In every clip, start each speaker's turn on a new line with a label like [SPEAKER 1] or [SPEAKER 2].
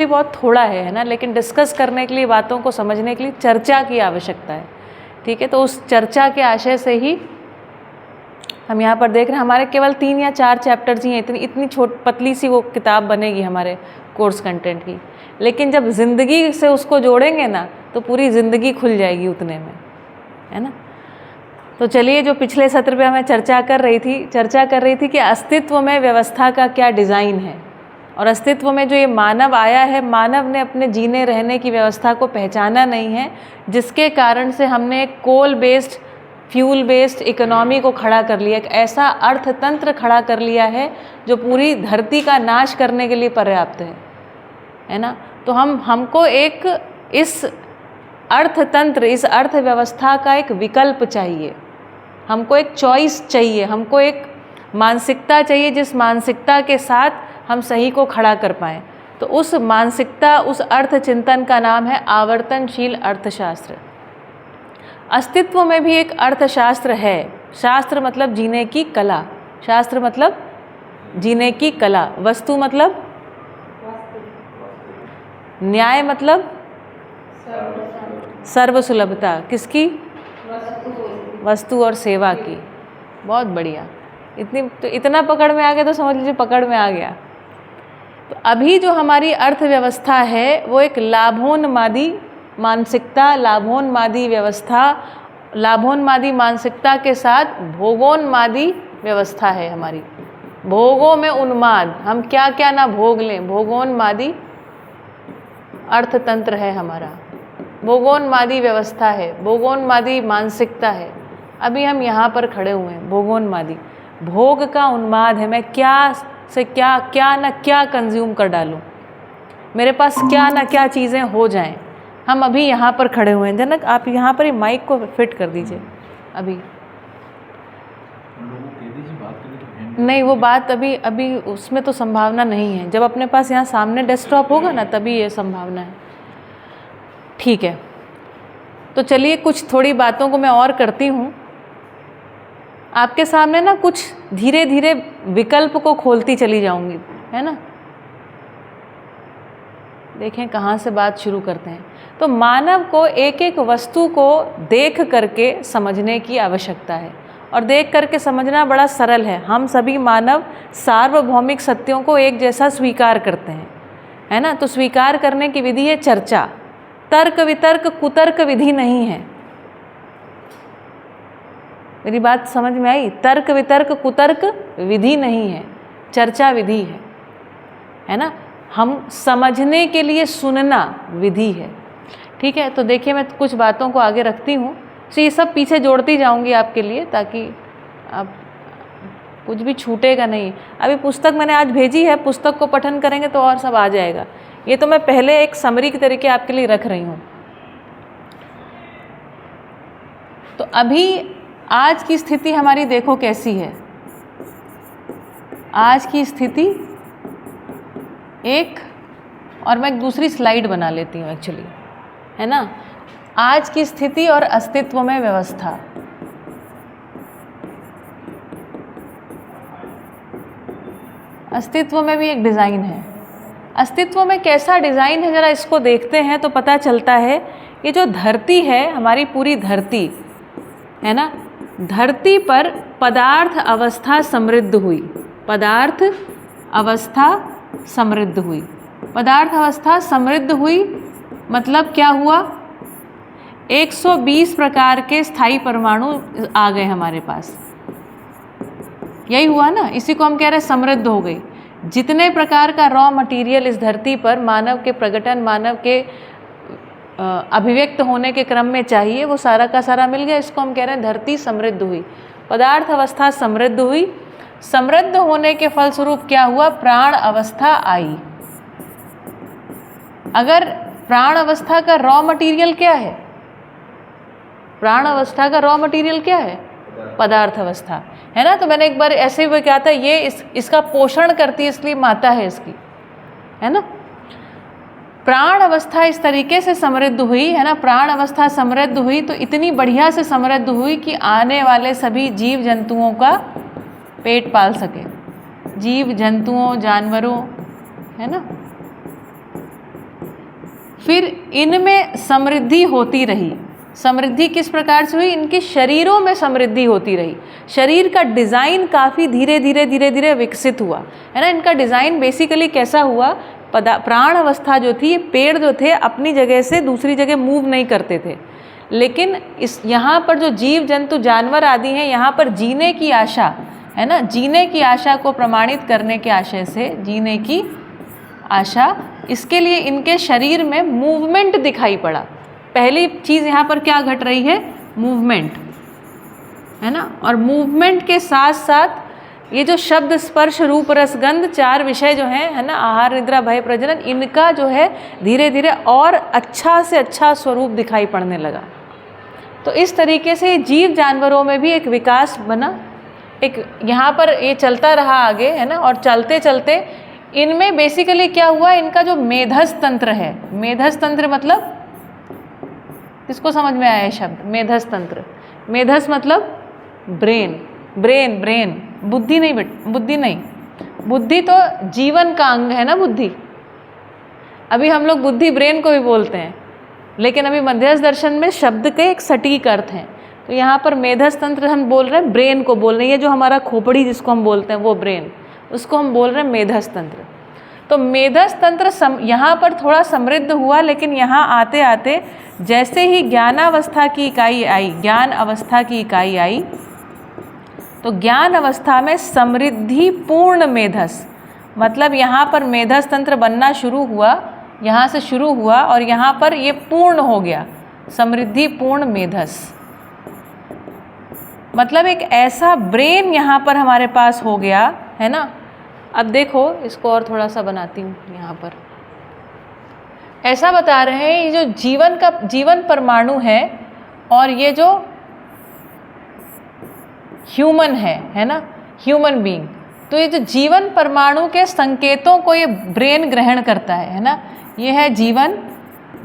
[SPEAKER 1] बहुत थोड़ा है ना, लेकिन डिस्कस करने के लिए, बातों को समझने के लिए चर्चा की आवश्यकता है। ठीक है, तो उस चर्चा के आशय से ही हम यहाँ पर देख रहे हैं। हमारे केवल 3 या 4 चैप्टर्स ही हैं, इतनी पतली सी वो किताब बनेगी हमारे कोर्स कंटेंट की, लेकिन जब ज़िंदगी से उसको जोड़ेंगे ना तो पूरी ज़िंदगी खुल जाएगी उतने में, है ना। तो चलिए, जो पिछले सत्र पे हमें चर्चा कर रही थी कि अस्तित्व में व्यवस्था का क्या डिज़ाइन है, और अस्तित्व में जो ये मानव आया है, मानव ने अपने जीने रहने की व्यवस्था को पहचाना नहीं है, जिसके कारण से हमने एक coal based, fuel based economy को खड़ा कर लिया, एक ऐसा अर्थतंत्र खड़ा कर लिया है जो पूरी धरती का नाश करने के लिए पर्याप्त है ना। तो हमको एक इस अर्थतंत्र, इस अर्थव्यवस्था का एक विकल्प चाहिए, हमको एक चॉइस चाहिए, हमको एक मानसिकता चाहिए जिस मानसिकता के साथ हम सही को खड़ा कर पाएँ। तो उस मानसिकता, उस अर्थ चिंतन का नाम है आवर्तनशील अर्थशास्त्र। अस्तित्व में भी एक अर्थशास्त्र है। शास्त्र मतलब जीने की कला, शास्त्र मतलब जीने की कला, वस्तु मतलब न्याय, मतलब सर्वसुलभता, किसकी? वस्तु और सेवा की। बहुत बढ़िया, इतना पकड़ में आ गया तो समझ लीजिए पकड़ में आ गया। तो अभी जो हमारी अर्थव्यवस्था है वो एक लाभोन्मादी मानसिकता, लाभोन्मादी व्यवस्था, लाभोन्मादी मानसिकता के साथ भोगोन्मादी व्यवस्था है हमारी। भोगों में उन्माद, हम क्या क्या ना भोग लें, भोगोन्मादी अर्थतंत्र है हमारा, भोगोन्मादी व्यवस्था है, भोगोन्मादी मानसिकता है। अभी हम यहाँ पर खड़े हुए हैं, भोगोन्मादी, भोग का उन्माद है। मैं क्या से क्या ना क्या कंज्यूम कर डालूं, मेरे पास क्या ना क्या चीज़ें हो जाएं। हम अभी यहाँ पर खड़े हुए हैं। जनक, आप यहाँ पर ही माइक को फिट कर दीजिए। अभी नहीं, वो बात अभी उसमें तो संभावना नहीं है। जब अपने पास यहाँ सामने डेस्कटॉप होगा ना, तभी ये संभावना है। ठीक है, तो चलिए कुछ थोड़ी बातों को मैं और करती हूँ। आपके सामने ना कुछ धीरे धीरे विकल्प को खोलती चली जाऊंगी, है ना। देखें कहाँ से बात शुरू करते हैं। तो मानव को एक एक वस्तु को देख करके समझने की आवश्यकता है, और देख करके समझना बड़ा सरल है। हम सभी मानव सार्वभौमिक सत्यों को एक जैसा स्वीकार करते हैं, है ना। तो स्वीकार करने की विधि है चर्चा। तर्क वितर्क कुतर्क विधि नहीं है। मेरी बात समझ में आई? तर्क वितर्क कुतर्क विधि नहीं है, चर्चा विधि है ना। हम समझने के लिए सुनना विधि है। ठीक है, तो देखिए मैं कुछ बातों को आगे रखती हूँ, तो ये सब पीछे जोड़ती जाऊँगी आपके लिए, ताकि आप कुछ भी छूटेगा नहीं। अभी पुस्तक मैंने आज भेजी है, पुस्तक को पठन करेंगे तो और सब आ जाएगा। ये तो मैं पहले एक समरी के तरीके आपके लिए रख रही हूँ। तो अभी आज की स्थिति हमारी देखो कैसी है। आज की स्थिति एक, और मैं एक दूसरी स्लाइड बना लेती हूँ एक्चुअली, है ना। आज की स्थिति और अस्तित्व में व्यवस्था। अस्तित्व में भी एक डिज़ाइन है। अस्तित्व में कैसा डिज़ाइन है, ज़रा इसको देखते हैं तो पता चलता है। ये जो धरती है, हमारी पूरी धरती है ना, धरती पर पदार्थ अवस्था समृद्ध हुई, पदार्थ अवस्था समृद्ध हुई। पदार्थ अवस्था समृद्ध हुई मतलब क्या हुआ? 120 प्रकार के स्थायी परमाणु आ गए हमारे पास, यही हुआ ना। इसी को हम कह रहे हैं समृद्ध हो गई। जितने प्रकार का रॉ मटेरियल इस धरती पर मानव के प्रगटन, मानव के अभिव्यक्त होने के क्रम में चाहिए, वो सारा का सारा मिल गया। इसको हम कह रहे हैं धरती समृद्ध हुई, पदार्थ अवस्था समृद्ध हुई। समृद्ध होने के फलस्वरूप क्या हुआ? प्राण अवस्था आई। अगर प्राण अवस्था का रॉ मटेरियल क्या है? प्राण अवस्था का रॉ मटेरियल क्या है? पदार्थ अवस्था, है ना। तो मैंने एक बार ऐसे हुए क्या था, ये इसका पोषण करती है, इसलिए माता है इसकी, है ना। प्राण अवस्था इस तरीके से समृद्ध हुई, है ना। प्राण अवस्था समृद्ध हुई तो इतनी बढ़िया से समृद्ध हुई कि आने वाले सभी जीव जंतुओं का पेट पाल सके। जीव जंतुओं, जानवरों, है ना, फिर इनमें समृद्धि होती रही। समृद्धि किस प्रकार से हुई? इनके शरीरों में समृद्धि होती रही। शरीर का डिज़ाइन काफ़ी धीरे धीरे विकसित हुआ, है ना। इनका डिज़ाइन बेसिकली कैसा हुआ? प्राण अवस्था जो थी, ये पेड़ जो थे अपनी जगह से दूसरी जगह मूव नहीं करते थे, लेकिन इस यहाँ पर जो जीव जंतु जानवर आदि हैं, यहाँ पर जीने की आशा, है ना, जीने की आशा को प्रमाणित करने के आशय से, जीने की आशा, इसके लिए इनके शरीर में मूवमेंट दिखाई पड़ा। पहली चीज़ यहाँ पर क्या घट रही है? मूवमेंट, है ना। और मूवमेंट के साथ साथ ये जो शब्द स्पर्श रूप रस गंध 4 विषय जो हैं, है ना, आहार निद्रा भय प्रजनन, इनका जो है धीरे धीरे और अच्छा से अच्छा स्वरूप दिखाई पड़ने लगा। तो इस तरीके से जीव जानवरों में भी एक विकास बना, एक यहाँ पर ये चलता रहा आगे, है ना। और चलते चलते इनमें बेसिकली क्या हुआ? इनका जो मेधस तंत्र है, मेधस तंत्र मतलब, किसको समझ में आया शब्द मेधस तंत्र? मेधस मतलब ब्रेन, ब्रेन ब्रेन, बुद्धि नहीं बुद्धि नहीं, बुद्धि तो जीवन का अंग है ना, बुद्धि। अभी हम लोग बुद्धि ब्रेन को भी बोलते हैं, लेकिन अभी मध्यस्थ दर्शन में शब्द के एक सटीक अर्थ हैं। तो यहाँ पर मेधस तंत्र हम बोल रहे हैं, ब्रेन को बोल रहे हैं। ये जो हमारा खोपड़ी जिसको हम बोलते हैं वो ब्रेन, उसको हम बोल रहे हैं मेधस तंत्र। तो मेधस तंत्र यहाँ पर थोड़ा समृद्ध हुआ, लेकिन यहाँ आते आते जैसे ही ज्ञानावस्था की इकाई आई, ज्ञान अवस्था की इकाई आई, तो ज्ञान अवस्था में समृद्धि पूर्ण मेधस, मतलब यहाँ पर मेधस तंत्र बनना शुरू हुआ, यहाँ से शुरू हुआ और यहाँ पर ये पूर्ण हो गया, समृद्धि पूर्ण मेधस। मतलब एक ऐसा ब्रेन यहाँ पर हमारे पास हो गया, है ना। अब देखो इसको और थोड़ा सा बनाती हूँ। यहाँ पर ऐसा बता रहे हैं, ये जो जीवन परमाणु है और ये जो ह्यूमन है ना, ह्यूमन बीइंग, तो ये जो जीवन परमाणु के संकेतों को ये ब्रेन ग्रहण करता है ना। ये है जीवन,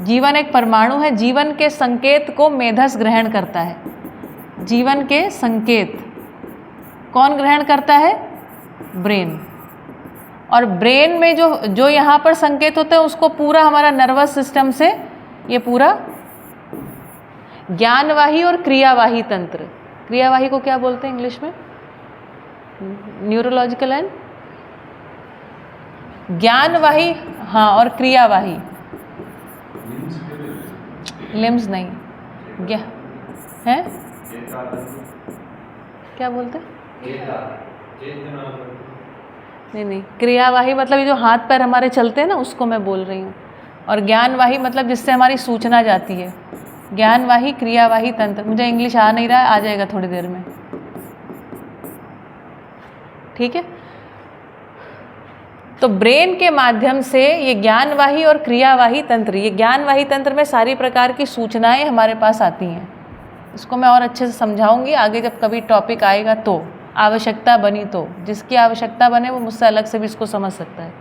[SPEAKER 1] जीवन एक परमाणु है, जीवन के संकेत को मेधस ग्रहण करता है। जीवन के संकेत कौन ग्रहण करता है? ब्रेन। और ब्रेन में जो यहाँ पर संकेत होते हैं उसको पूरा हमारा नर्वस सिस्टम से ये पूरा ज्ञानवाही और क्रियावाही तंत्र, क्रियावाही को क्या बोलते हैं इंग्लिश में? न्यूरोलॉजिकल एंड ज्ञानवाही, हाँ, और क्रियावाही, लिम्स नहीं, क्या है, क्या बोलते हैं? नहीं, क्रियावाही मतलब ये जो हाथ पैर हमारे चलते हैं ना, उसको मैं बोल रही हूँ। और ज्ञानवाही मतलब जिससे हमारी सूचना जाती है। ज्ञानवाही क्रियावाही तंत्र, मुझे इंग्लिश आ नहीं रहा है, आ जाएगा थोड़ी देर में, ठीक है। तो ब्रेन के माध्यम से ये ज्ञानवाही और क्रियावाही तंत्र, ये ज्ञानवाही तंत्र में सारी प्रकार की सूचनाएं हमारे पास आती हैं। इसको मैं और अच्छे से समझाऊंगी आगे जब कभी टॉपिक आएगा, तो आवश्यकता बनी तो, जिसकी आवश्यकता बने वो मुझसे अलग से भी इसको समझ सकता है,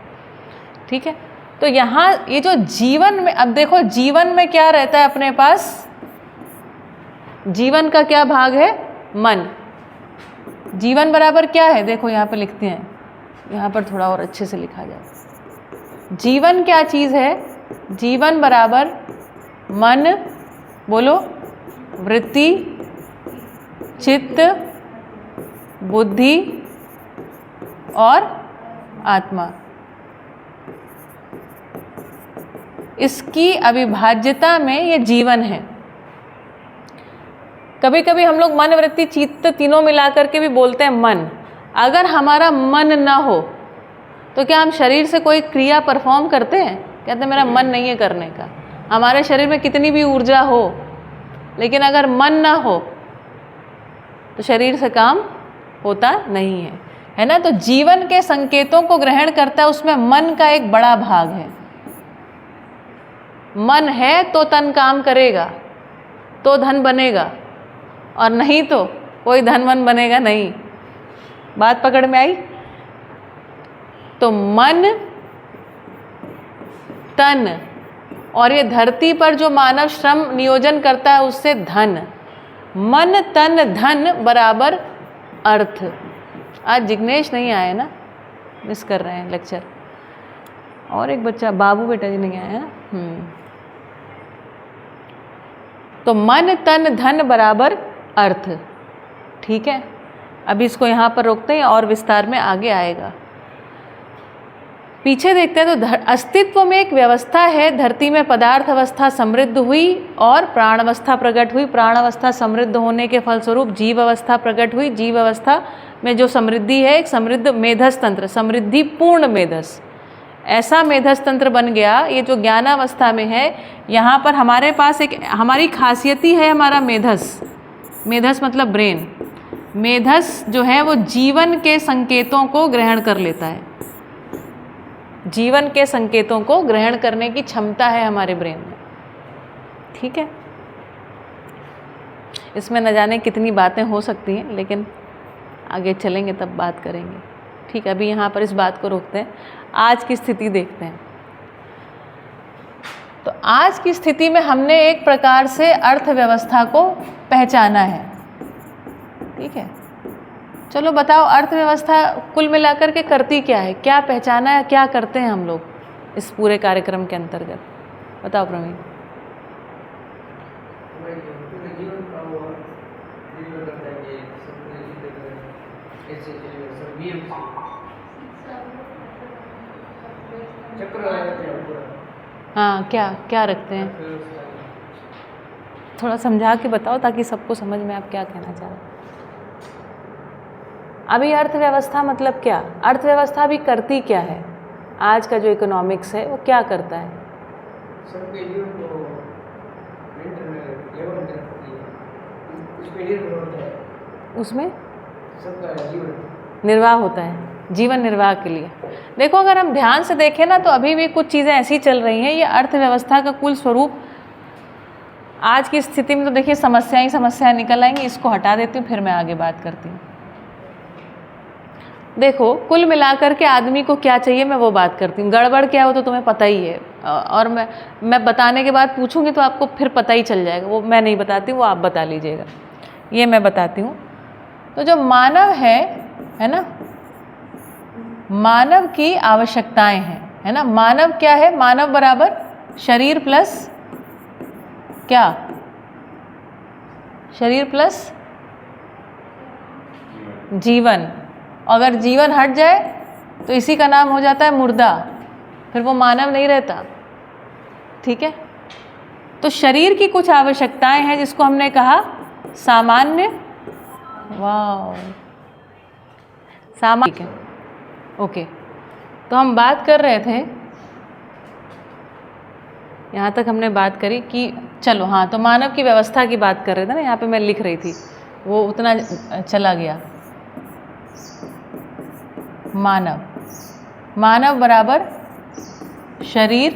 [SPEAKER 1] ठीक है। तो यहाँ ये जो जीवन में, अब देखो जीवन में क्या रहता है अपने पास? जीवन का क्या भाग है? मन। जीवन बराबर क्या है? देखो यहाँ पे लिखते हैं, यहाँ पर थोड़ा और अच्छे से लिखा जाए। जीवन क्या चीज़ है? जीवन बराबर मन, बोलो, वृत्ति, चित्त, बुद्धि और आत्मा। इसकी अविभाज्यता में ये जीवन है। कभी कभी हम लोग मन, वृत्ति, चित्त तीनों मिलाकर के भी बोलते हैं मन। अगर हमारा मन न हो तो क्या हम शरीर से कोई क्रिया परफॉर्म करते हैं? कहते हैं मेरा मन नहीं है करने का। हमारे शरीर में कितनी भी ऊर्जा हो, लेकिन अगर मन ना हो तो शरीर से काम होता नहीं है ना। तो जीवन के संकेतों को ग्रहण करता है, उसमें मन का एक बड़ा भाग है। मन है तो तन काम करेगा, तो धन बनेगा, और नहीं तो कोई धन वन बनेगा नहीं। बात पकड़ में आई? तो मन, तन और ये धरती पर जो मानव श्रम नियोजन करता है उससे धन। मन, तन, धन बराबर अर्थ। आज जिग्नेश नहीं आए ना, मिस कर रहे हैं लेक्चर। और एक बच्चा बाबू बेटा जी नहीं आया है ना। तो मन तन धन बराबर अर्थ। ठीक है, अभी इसको यहाँ पर रोकते हैं और विस्तार में आगे आएगा। पीछे देखते हैं तो अस्तित्व में एक व्यवस्था है, धरती में पदार्थ अवस्था समृद्ध हुई और प्राण अवस्था प्रकट हुई, प्राण अवस्था समृद्ध होने के फलस्वरूप जीव अवस्था प्रकट हुई, जीव अवस्था में जो समृद्धि है एक समृद्ध मेधस तंत्र, समृद्धि पूर्ण मेधस, ऐसा मेधस तंत्र बन गया। ये जो ज्ञानावस्था में है, यहाँ पर हमारे पास एक हमारी खासियत ही है हमारा मेधस, मेधस मतलब ब्रेन। मेधस जो है वो जीवन के संकेतों को ग्रहण कर लेता है, जीवन के संकेतों को ग्रहण करने की क्षमता है हमारे ब्रेन में। ठीक है, इसमें न जाने कितनी बातें हो सकती हैं, लेकिन आगे चलेंगे तब बात करेंगे। ठीक है, अभी यहाँ पर इस बात को रोकते हैं, आज की स्थिति देखते हैं। तो आज की स्थिति में हमने एक प्रकार से अर्थव्यवस्था को पहचाना है। ठीक है, चलो बताओ अर्थव्यवस्था कुल मिलाकर के करती क्या है, क्या पहचाना है, क्या करते हैं हम लोग इस पूरे कार्यक्रम के अंतर्गत, बताओ प्रवीण। हाँ, क्या क्या रखते हैं, थोड़ा समझा के बताओ ताकि सबको समझ में आप क्या कहना चाह रहे हैं। अभी अर्थव्यवस्था मतलब क्या, अर्थव्यवस्था भी करती क्या है, आज का जो इकोनॉमिक्स है वो क्या करता है।
[SPEAKER 2] सबके जीवन को
[SPEAKER 1] उसमें
[SPEAKER 2] सबका जीवन
[SPEAKER 1] निर्वाह होता है, जीवन निर्वाह के लिए। देखो अगर हम ध्यान से देखें ना तो अभी भी कुछ चीज़ें ऐसी चल रही हैं, ये अर्थव्यवस्था का कुल स्वरूप आज की स्थिति में तो देखिए समस्याएं ही समस्याएं निकल आएंगी। इसको हटा देती हूँ, फिर मैं आगे बात करती हूँ। देखो कुल मिलाकर के आदमी को क्या चाहिए मैं वो बात करती हूँ, गड़बड़ क्या हो तो तुम्हें पता ही है, और मैं बताने के बाद पूछूंगी तो आपको फिर पता ही चल जाएगा, वो मैं नहीं बताती, वो आप बता लीजिएगा, ये मैं बताती हूँ। तो जो मानव है ना, मानव की आवश्यकताएं हैं, है ना। मानव क्या है, मानव बराबर शरीर प्लस क्या, शरीर प्लस जीवन। अगर जीवन हट जाए तो इसी का नाम हो जाता है मुर्दा, फिर वो मानव नहीं रहता। ठीक है, तो शरीर की कुछ आवश्यकताएं हैं जिसको हमने कहा सामान्य, वाह सामान्य। ठीक है, ओके। तो हम बात कर रहे थे, यहाँ तक हमने बात करी कि चलो हाँ, तो मानव की व्यवस्था की बात कर रहे थे ना, यहाँ पे मैं लिख रही थी, वो उतना चला गया। मानव बराबर शरीर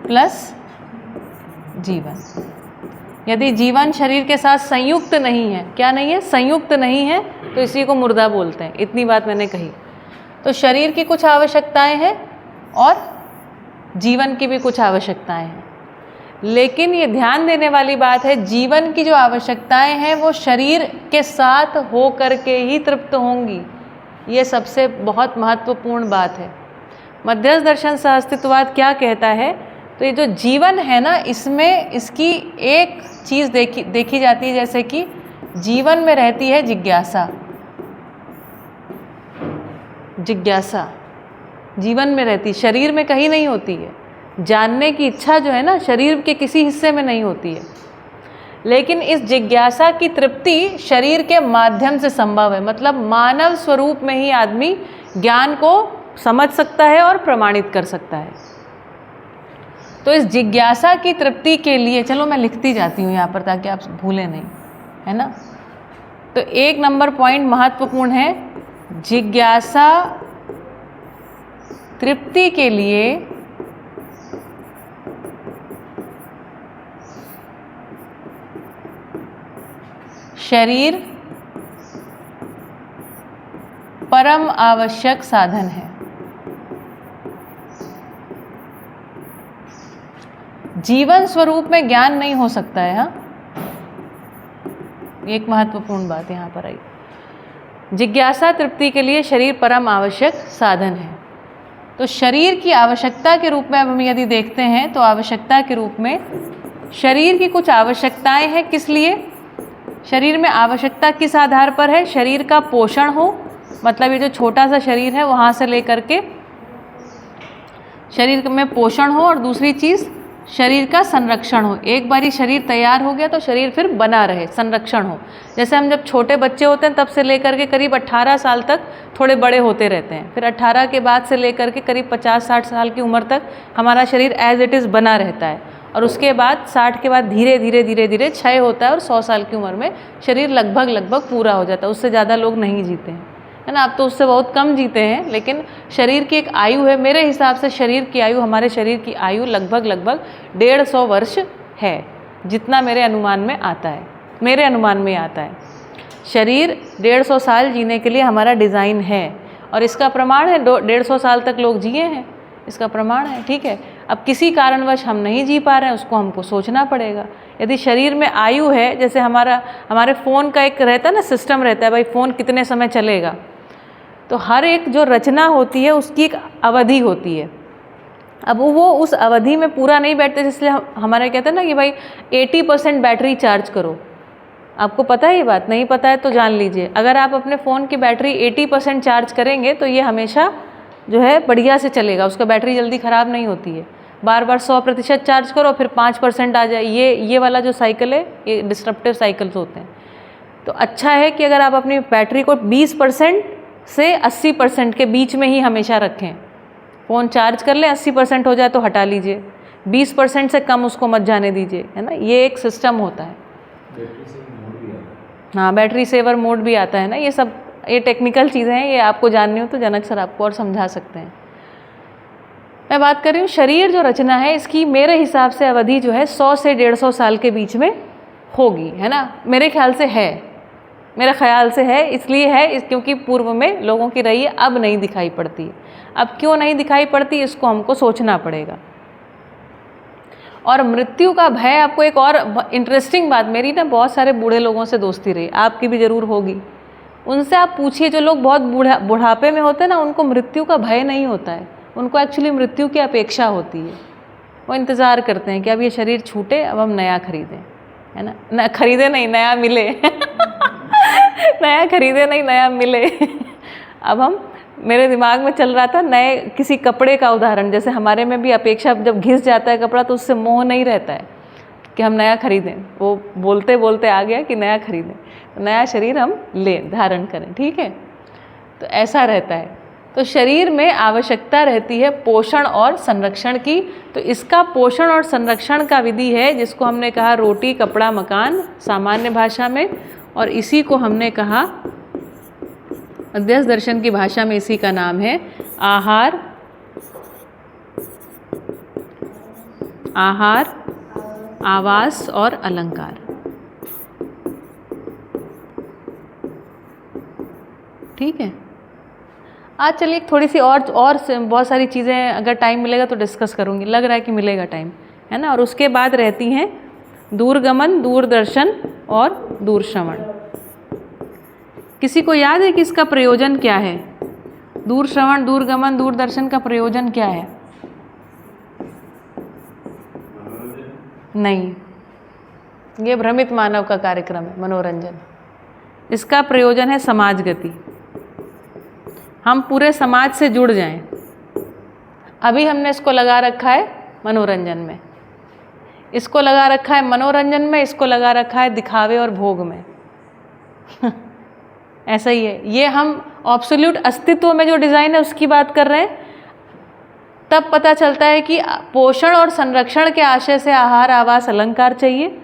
[SPEAKER 1] प्लस जीवन। यदि जीवन शरीर के साथ संयुक्त नहीं है, क्या नहीं है, संयुक्त नहीं है, तो इसी को मुर्दा बोलते हैं। इतनी बात मैंने कही। तो शरीर की कुछ आवश्यकताएं हैं और जीवन की भी कुछ आवश्यकताएं हैं, लेकिन ये ध्यान देने वाली बात है, जीवन की जो आवश्यकताएं हैं वो शरीर के साथ हो करके ही तृप्त होंगी। ये सबसे बहुत महत्वपूर्ण बात है। मध्यस्थ दर्शन सह अस्तित्ववाद क्या कहता है, तो ये जो जीवन है ना, इसमें इसकी एक चीज़ देखी जाती है, जैसे कि जीवन में रहती है जिज्ञासा। जिज्ञासा जीवन में रहती, शरीर में कहीं नहीं होती है। जानने की इच्छा जो है ना, शरीर के किसी हिस्से में नहीं होती है, लेकिन इस जिज्ञासा की तृप्ति शरीर के माध्यम से संभव है। मतलब मानव स्वरूप में ही आदमी ज्ञान को समझ सकता है और प्रमाणित कर सकता है। तो इस जिज्ञासा की तृप्ति के लिए, चलो मैं लिखती जाती हूँ यहाँ पर ताकि आप भूलें नहीं, है ना। तो एक नंबर पॉइंट महत्वपूर्ण है, जिज्ञासा तृप्ति के लिए शरीर परम आवश्यक साधन है। जीवन स्वरूप में ज्ञान नहीं हो सकता है। हाँ, एक महत्वपूर्ण बात यहाँ पर आई। जिज्ञासा तृप्ति के लिए शरीर परम आवश्यक साधन है। तो शरीर की आवश्यकता के रूप में अब हम यदि देखते हैं तो आवश्यकता के रूप में शरीर की कुछ आवश्यकताएं हैं, किस लिए? शरीर में आवश्यकता किस आधार पर है? शरीर का पोषण हो, मतलब ये जो छोटा सा शरीर है वहाँ से लेकर के शरीर में पोषण हो, और दूसरी चीज़ शरीर का संरक्षण हो। एक बारी शरीर तैयार हो गया तो शरीर फिर बना रहे, संरक्षण हो। जैसे हम जब छोटे बच्चे होते हैं तब से लेकर के करीब 18 साल तक थोड़े बड़े होते रहते हैं, फिर 18 के बाद से लेकर के करीब 50-60 साल की उम्र तक हमारा शरीर एज इट इज़ बना रहता है, और उसके बाद 60 के बाद धीरे धीरे धीरे धीरे क्षय होता है, और 100 साल की उम्र में शरीर लगभग पूरा हो जाता है। उससे ज़्यादा लोग नहीं जीते हैं, है ना। अब तो उससे बहुत कम जीते हैं, लेकिन शरीर की एक आयु है। मेरे हिसाब से शरीर की आयु, हमारे शरीर की आयु लगभग 150 वर्ष है, जितना मेरे अनुमान में आता है, मेरे अनुमान में आता है। शरीर 150 साल जीने के लिए हमारा डिज़ाइन है, और इसका प्रमाण है 150 साल तक लोग जिए हैं, इसका प्रमाण है, ठीक है। अब किसी कारणवश हम नहीं जी पा रहे हैं, उसको हमको सोचना पड़ेगा। यदि शरीर में आयु है, जैसे हमारे फ़ोन का एक रहता है ना, सिस्टम रहता है, भाई फ़ोन कितने समय चलेगा, तो हर एक जो रचना होती है उसकी एक अवधि होती है। अब वो उस अवधि में पूरा नहीं बैठते, इसलिए हमारे कहते हैं ना कि भाई 80% बैटरी चार्ज करो। आपको पता है ये बात? नहीं पता है तो जान लीजिए। अगर आप अपने फ़ोन की बैटरी 80% चार्ज करेंगे तो ये हमेशा जो है बढ़िया से चलेगा, उसका बैटरी जल्दी ख़राब नहीं होती है। बार बार 100% चार्ज करो, फिर 5% आ जाए, ये वाला जो साइकिल है, ये डिस्ट्रप्टिव साइकिल्स होते हैं। तो अच्छा है कि अगर आप अपनी बैटरी को 20% से 80% के बीच में ही हमेशा रखें। फ़ोन चार्ज कर ले, 80% हो जाए तो हटा लीजिए, 20% से कम उसको मत जाने दीजिए, है ना। ये एक सिस्टम होता है। हाँ, बैटरी सेवर मोड भी आता है ना। ये सब ये टेक्निकल चीज़ें हैं, ये आपको जाननी हो तो जनक सर आपको और समझा सकते हैं। मैं बात कर रही हूँ शरीर जो रचना है, इसकी मेरे हिसाब से अवधि जो है 100 से 150 साल के बीच में होगी, है ना। मेरे ख्याल से है, मेरे ख्याल से है। इसलिए है क्योंकि पूर्व में लोगों की रही है, अब नहीं दिखाई पड़ती। अब क्यों नहीं दिखाई पड़ती, इसको हमको सोचना पड़ेगा। और मृत्यु का भय, आपको एक और इंटरेस्टिंग बात, मेरी ना बहुत सारे बूढ़े लोगों से दोस्ती रही, आपकी भी ज़रूर होगी। उनसे आप पूछिए, जो लोग बहुत बुढ़ापे में होते हैं ना, उनको मृत्यु का भय नहीं होता है, उनको एक्चुअली मृत्यु की अपेक्षा होती है। वो इंतज़ार करते हैं कि अब ये शरीर छूटे, अब हम नया खरीदें, है ना। खरीदे नहीं, नया मिले नया खरीदे नहीं, नया मिले अब हम, मेरे दिमाग में चल रहा था नए किसी कपड़े का उदाहरण, जैसे हमारे में भी अपेक्षा, जब घिस जाता है कपड़ा तो उससे मोह नहीं रहता है कि हम नया खरीदें। वो बोलते बोलते आ गया कि नया खरीदें, तो नया शरीर हम लें, धारण करें, ठीक है। तो ऐसा रहता है। तो शरीर में आवश्यकता रहती है पोषण और संरक्षण की। तो इसका पोषण और संरक्षण का विधि है, जिसको हमने कहा रोटी कपड़ा मकान सामान्य भाषा में, और इसी को हमने कहा अद्वैत दर्शन की भाषा में इसी का नाम है आहार, आहार, आवास और अलंकार। ठीक है। आज चलिए थोड़ी सी और बहुत सारी चीज़ें अगर टाइम मिलेगा तो डिस्कस करूँगी, लग रहा है कि मिलेगा टाइम, है ना। और उसके बाद रहती हैं दूरगमन, दूरदर्शन और दूरश्रवण। किसी को याद है कि इसका प्रयोजन क्या है? दूरश्रवण, दूरगमन, दूरदर्शन का प्रयोजन क्या है? नहीं, ये भ्रमित मानव का कार्यक्रम है, मनोरंजन। इसका प्रयोजन है समाज गति, हम पूरे समाज से जुड़ जाएं। अभी हमने इसको लगा रखा है मनोरंजन में, इसको लगा रखा है मनोरंजन में, इसको लगा रखा है दिखावे और भोग में ऐसा ही है। ये हम ऑब्सोल्यूट अस्तित्व में जो डिज़ाइन है उसकी बात कर रहे हैं। तब पता चलता है कि पोषण और संरक्षण के आशय से आहार आवास अलंकार चाहिए,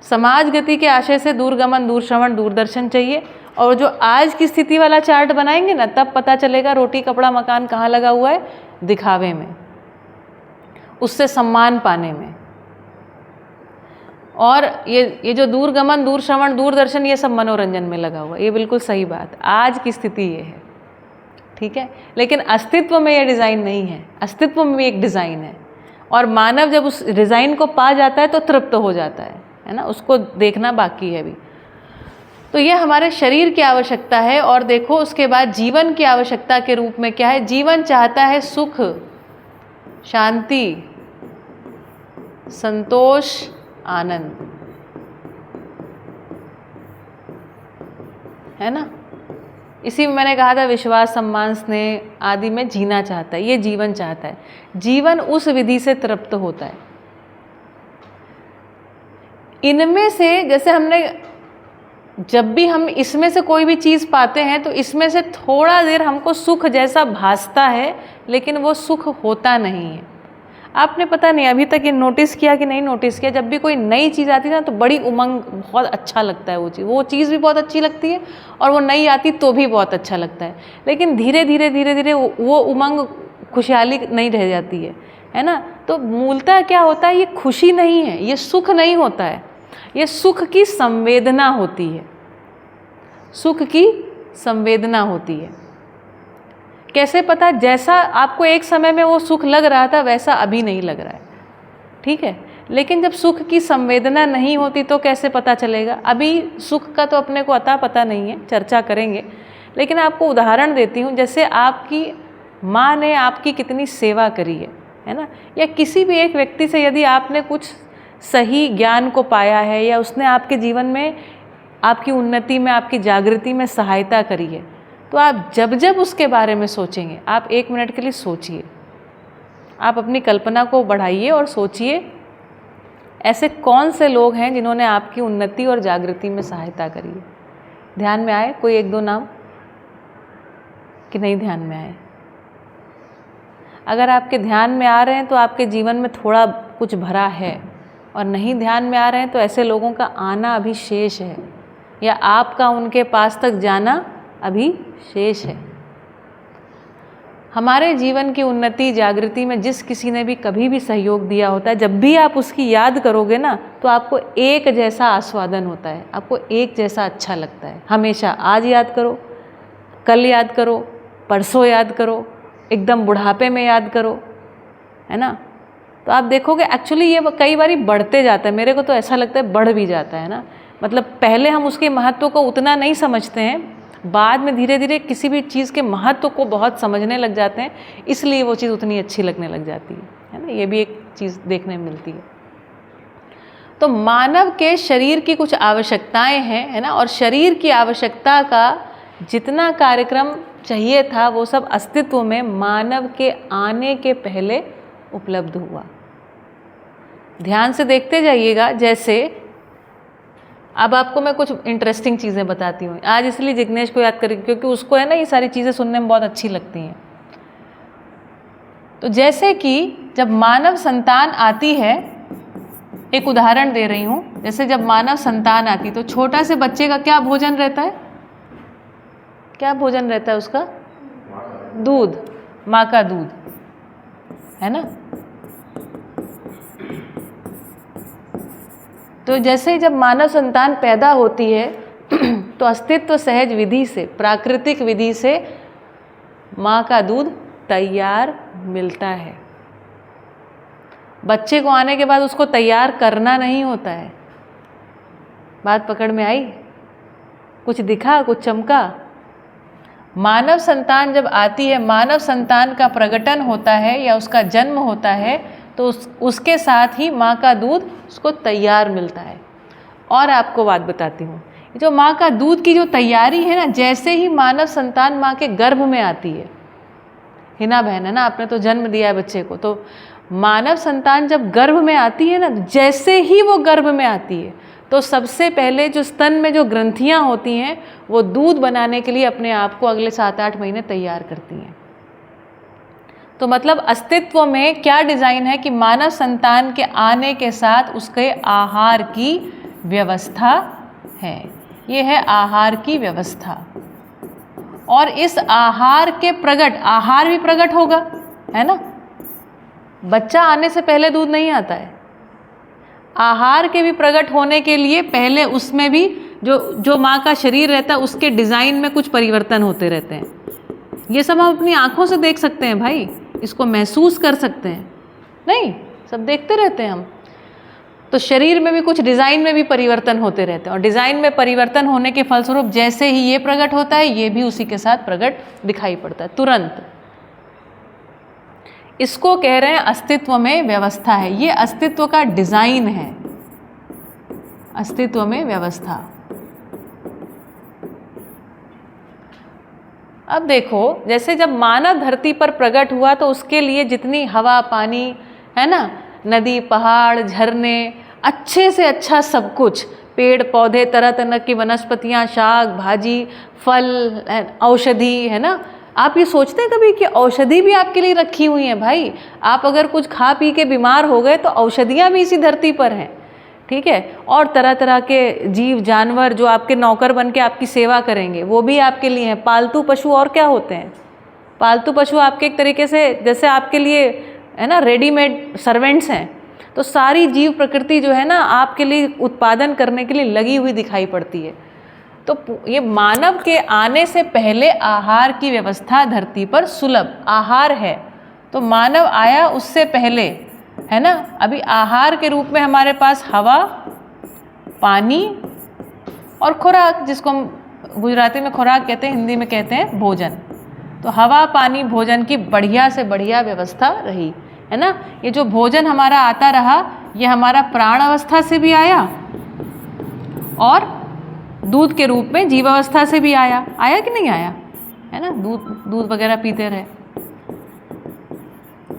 [SPEAKER 1] समाज गति के आशय से दूरगमन दूरश्रवण दूरदर्शन चाहिए। और जो आज की स्थिति वाला चार्ट बनाएंगे ना, तब पता चलेगा रोटी कपड़ा मकान कहाँ लगा हुआ है, दिखावे में, उससे सम्मान पाने में। और ये जो दूरगमन दूरश्रवण दूरदर्शन, ये सब मनोरंजन में लगा हुआ है। ये बिल्कुल सही बात, आज की स्थिति ये है, ठीक है। लेकिन अस्तित्व में ये डिज़ाइन नहीं है, अस्तित्व में भी एक डिज़ाइन है। और मानव जब उस डिज़ाइन को पा जाता है तो तृप्त हो जाता है ना, उसको देखना बाकी है अभी। तो ये हमारे शरीर की आवश्यकता है। और देखो उसके बाद जीवन की आवश्यकता के रूप में क्या है? जीवन चाहता है सुख, शांति, संतोष, आनंद, है ना। इसी में मैंने कहा था विश्वास, सम्मान, स्नेह आदि में जीना चाहता है, ये जीवन चाहता है। जीवन उस विधि से तृप्त होता है। इनमें से जैसे हमने, जब भी हम इसमें से कोई भी चीज़ पाते हैं तो इसमें से थोड़ा देर हमको सुख जैसा भासता है, लेकिन वो सुख होता नहीं है। आपने पता नहीं अभी तक ये नोटिस किया कि नहीं नोटिस किया, जब भी कोई नई चीज़ आती है ना तो बड़ी उमंग, बहुत अच्छा लगता है वो चीज़ भी बहुत अच्छी लगती है, और वो नई आती तो भी बहुत अच्छा लगता है। लेकिन धीरे धीरे वो उमंग, खुशहाली नहीं रह जाती है ना। तो मूलतः क्या होता है, ये खुशी नहीं है, ये सुख नहीं होता है, ये सुख की संवेदना होती है, सुख की संवेदना होती है। कैसे पता, जैसा आपको एक समय में वो सुख लग रहा था वैसा अभी नहीं लग रहा है, ठीक है। लेकिन जब सुख की संवेदना नहीं होती तो कैसे पता चलेगा। अभी सुख का तो अपने को अता पता नहीं है, चर्चा करेंगे, लेकिन आपको उदाहरण देती हूँ। जैसे आपकी माँ ने आपकी कितनी सेवा करी है ना, या किसी भी एक व्यक्ति से यदि आपने कुछ सही ज्ञान को पाया है, या उसने आपके जीवन में आपकी उन्नति में, आपकी जागृति में सहायता करी है, तो आप जब जब उसके बारे में सोचेंगे, आप 1 मिनट के लिए सोचिए, आप अपनी कल्पना को बढ़ाइए और सोचिए ऐसे कौन से लोग हैं जिन्होंने आपकी उन्नति और जागृति में सहायता करी है। ध्यान में आए कोई 1-2 नाम कि नहीं ध्यान में आए? अगर आपके ध्यान में आ रहे हैं तो आपके जीवन में थोड़ा कुछ भरा है, और नहीं ध्यान में आ रहे हैं तो ऐसे लोगों का आना अभी शेष है, या आपका उनके पास तक जाना अभी शेष है। हमारे जीवन की उन्नति जागृति में जिस किसी ने भी कभी भी सहयोग दिया होता है, जब भी आप उसकी याद करोगे ना तो आपको एक जैसा आस्वादन होता है, आपको एक जैसा अच्छा लगता है हमेशा। आज याद करो, कल याद करो, परसों याद करो, एकदम बुढ़ापे में याद करो, है ना। तो आप देखोगे एक्चुअली ये कई बार बढ़ते जाता है, मेरे को तो ऐसा लगता है बढ़ भी जाता है ना। मतलब पहले हम उसके महत्व को उतना नहीं समझते हैं, बाद में धीरे धीरे किसी भी चीज़ के महत्व को बहुत समझने लग जाते हैं, इसलिए वो चीज़ उतनी अच्छी लगने लग जाती है ना। ये भी एक चीज़ देखने में मिलती है। तो मानव के शरीर की कुछ आवश्यकताएं हैं, है ना, और शरीर की आवश्यकता का जितना कार्यक्रम चाहिए था वो सब अस्तित्व में मानव के आने के पहले उपलब्ध हुआ। ध्यान से देखते जाइएगा। जैसे अब आपको मैं कुछ इंटरेस्टिंग चीज़ें बताती हूँ आज, इसलिए जिग्नेश को याद करें क्योंकि उसको है ना ये सारी चीज़ें सुनने में बहुत अच्छी लगती हैं। तो जैसे कि जब मानव संतान आती है, एक उदाहरण दे रही हूँ, जैसे जब मानव संतान आती तो छोटा से बच्चे का क्या भोजन रहता है, क्या भोजन रहता है उसका? दूध, माँ का दूध, है ना। तो जैसे जब मानव संतान पैदा होती है तो अस्तित्व सहज विधि से, प्राकृतिक विधि से माँ का दूध तैयार मिलता है। बच्चे को आने के बाद उसको तैयार करना नहीं होता है। बात पकड़ में आई? कुछ दिखा, कुछ चमका? मानव संतान जब आती है, मानव संतान का प्रकटन होता है या उसका जन्म होता है तो उसके साथ ही माँ का दूध उसको तैयार मिलता है। और आपको बात बताती हूँ, जो माँ का दूध की जो तैयारी है ना, जैसे ही मानव संतान माँ के गर्भ में आती है, हिना बहन, है ना, आपने तो जन्म दिया है बच्चे को, तो मानव संतान जब गर्भ में आती है ना, जैसे ही वो गर्भ में आती है तो सबसे पहले जो स्तन में जो ग्रंथियाँ होती हैं वो दूध बनाने के लिए अपने आप को अगले 7-8 महीने तैयार करती हैं। तो मतलब अस्तित्व में क्या डिज़ाइन है कि मानव संतान के आने के साथ उसके आहार की व्यवस्था है। ये है आहार की व्यवस्था। और इस आहार के प्रकट, आहार भी प्रकट होगा, है ना। बच्चा आने से पहले दूध नहीं आता है। आहार के भी प्रकट होने के लिए पहले उसमें भी जो माँ का शरीर रहता है उसके डिज़ाइन में कुछ परिवर्तन होते रहते हैं। ये सब हम अपनी आँखों से देख सकते हैं भाई, इसको महसूस कर सकते हैं, नहीं सब देखते रहते हैं हम। तो शरीर में भी कुछ डिज़ाइन में भी परिवर्तन होते रहते हैं, और डिज़ाइन में परिवर्तन होने के फलस्वरूप जैसे ही ये प्रकट होता है ये भी उसी के साथ प्रकट दिखाई पड़ता है तुरंत। इसको कह रहे हैं अस्तित्व में व्यवस्था है। ये अस्तित्व का डिज़ाइन है, अस्तित्व में व्यवस्था। अब देखो, जैसे जब मानव धरती पर प्रकट हुआ तो उसके लिए जितनी हवा पानी है ना, नदी पहाड़ झरने, अच्छे से अच्छा सब कुछ, पेड़ पौधे तरह तरह की वनस्पतियाँ, शाक भाजी फल औषधि, है ना। आप ये सोचते हैं कभी कि औषधि भी आपके लिए रखी हुई है भाई? आप अगर कुछ खा पी के बीमार हो गए तो औषधियाँ भी इसी धरती पर हैं, ठीक है। और तरह तरह के जीव जानवर जो आपके नौकर बन के आपकी सेवा करेंगे वो भी आपके लिए हैं। पालतू पशु और क्या होते हैं? पालतू पशु आपके एक तरीके से जैसे आपके लिए है ना रेडीमेड सर्वेंट्स हैं। तो सारी जीव प्रकृति जो है ना आपके लिए उत्पादन करने के लिए लगी हुई दिखाई पड़ती है। तो ये मानव के आने से पहले आहार की व्यवस्था धरती पर सुलभ आहार है। तो मानव आया उससे पहले, है ना। अभी आहार के रूप में हमारे पास हवा पानी और खुराक, जिसको हम गुजराती में खुराक कहते हैं, हिंदी में कहते हैं भोजन। तो हवा पानी भोजन की बढ़िया से बढ़िया व्यवस्था रही, है ना। ये जो भोजन हमारा आता रहा ये हमारा प्राण अवस्था से भी आया और दूध के रूप में जीवावस्था से भी आया कि नहीं आया, है ना। दूध वगैरह पीते रहे।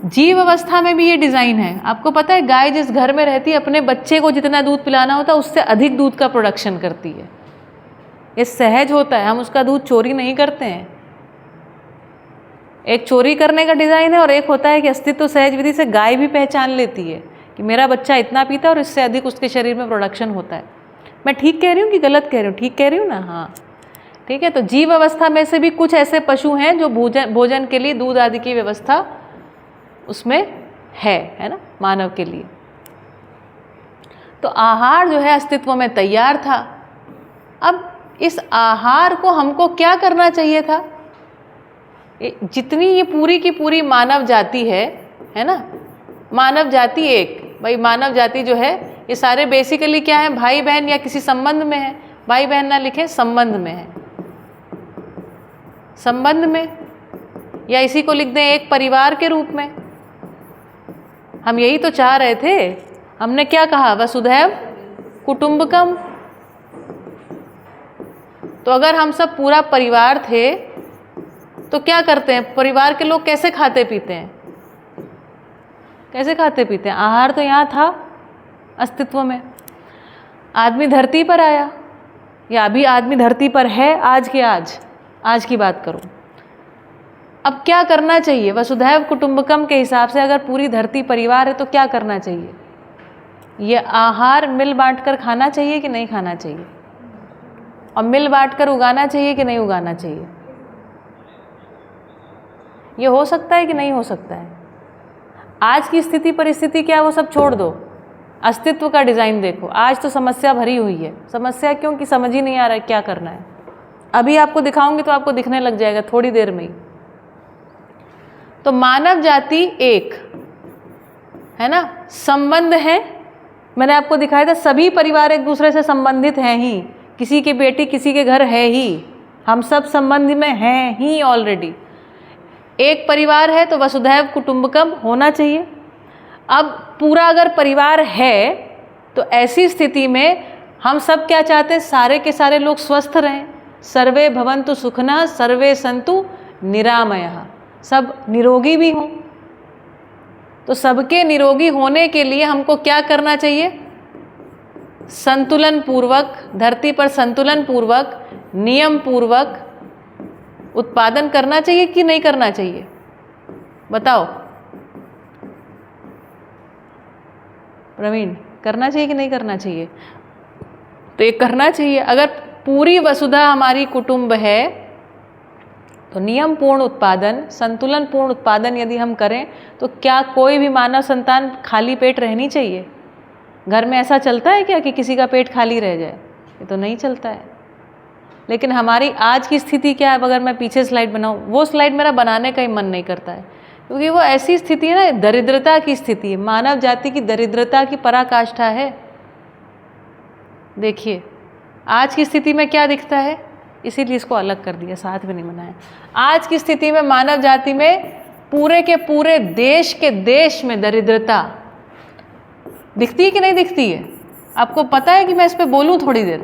[SPEAKER 1] जीव अवस्था में भी ये डिज़ाइन है। आपको पता है गाय जिस घर में रहती है अपने बच्चे को जितना दूध पिलाना होता है उससे अधिक दूध का प्रोडक्शन करती है। ये सहज होता है, हम उसका दूध चोरी नहीं करते हैं। एक चोरी करने का डिज़ाइन है और एक होता है कि अस्तित्व सहज विधि से गाय भी पहचान लेती है कि मेरा बच्चा इतना पीता है और इससे अधिक उसके शरीर में प्रोडक्शन होता है। मैं ठीक कह रही हूँ कि गलत कह रही हूँ? ठीक कह रही हूँ ना? हाँ ठीक है। तो जीव अवस्था में से भी कुछ ऐसे पशु हैं जो भोजन के लिए दूध आदि की व्यवस्था उसमें है ना, मानव के लिए। तो आहार जो है अस्तित्व में तैयार था। अब इस आहार को हमको क्या करना चाहिए था? जितनी ये पूरी की पूरी मानव जाति है ना, मानव जाति एक, भाई मानव जाति जो है ये सारे बेसिकली क्या है, भाई बहन या किसी संबंध में है। भाई बहन ना लिखें, संबंध में है, संबंध में, या इसी को लिख दें एक परिवार के रूप में। हम यही तो चाह रहे थे। हमने क्या कहा? वसुधैव कुटुंबकम। तो अगर हम सब पूरा परिवार थे तो क्या करते हैं? परिवार के लोग कैसे खाते पीते हैं? कैसे खाते पीते हैं? आहार तो यहाँ था अस्तित्व में। आदमी धरती पर आया, या अभी आदमी धरती पर है, आज की बात करूं। अब क्या करना चाहिए? वसुधैव कुटुंबकम के हिसाब से अगर पूरी धरती परिवार है तो क्या करना चाहिए? ये आहार मिल बांट कर खाना चाहिए कि नहीं खाना चाहिए? और मिल बांट कर उगाना चाहिए कि नहीं उगाना चाहिए? ये हो सकता है कि नहीं हो सकता है? आज की स्थिति परिस्थिति क्या, वो सब छोड़ दो, अस्तित्व का डिज़ाइन देखो। आज तो समस्या भरी हुई है। समस्या क्यों? कि समझ ही नहीं आ रहा है क्या करना है। अभी आपको दिखाऊंगी तो आपको दिखने लग जाएगा थोड़ी देर में ही। तो मानव जाति एक है ना, संबंध है। मैंने आपको दिखाया था सभी परिवार एक दूसरे से संबंधित हैं ही। किसी की बेटी किसी के घर है ही, हम सब संबंध में हैं ही ऑलरेडी। एक परिवार है तो वसुधैव कुटुंबकम होना चाहिए। अब पूरा अगर परिवार है तो ऐसी स्थिति में हम सब क्या चाहते हैं? सारे के सारे लोग स्वस्थ रहें। सर्वे भवन्तु सुखिनः सर्वे सन्तु निरामयः, सब निरोगी भी हों। तो सबके निरोगी होने के लिए हमको क्या करना चाहिए? संतुलन पूर्वक, धरती पर संतुलन पूर्वक, नियम पूर्वक उत्पादन करना चाहिए कि नहीं करना चाहिए? बताओ प्रवीण, करना चाहिए कि नहीं करना चाहिए? तो ये करना चाहिए। अगर पूरी वसुधा हमारी कुटुंब है तो नियम पूर्ण उत्पादन, संतुलन पूर्ण उत्पादन यदि हम करें तो क्या कोई भी मानव संतान खाली पेट रहनी चाहिए? घर में ऐसा चलता है क्या कि किसी का पेट खाली रह जाए? ये तो नहीं चलता है। लेकिन हमारी आज की स्थिति क्या है? अगर मैं पीछे स्लाइड बनाऊं, वो स्लाइड मेरा बनाने का ही मन नहीं करता है, क्योंकि वो ऐसी स्थिति है ना, दरिद्रता की स्थिति है। मानव जाति की दरिद्रता की पराकाष्ठा है। देखिए आज की स्थिति में क्या दिखता है, इसीलिए इसको अलग कर दिया, साथ में नहीं बनाया। आज की स्थिति में मानव जाति में पूरे के पूरे देश में दरिद्रता दिखती है कि नहीं दिखती है? आपको पता है कि मैं इस पे बोलूँ थोड़ी देर?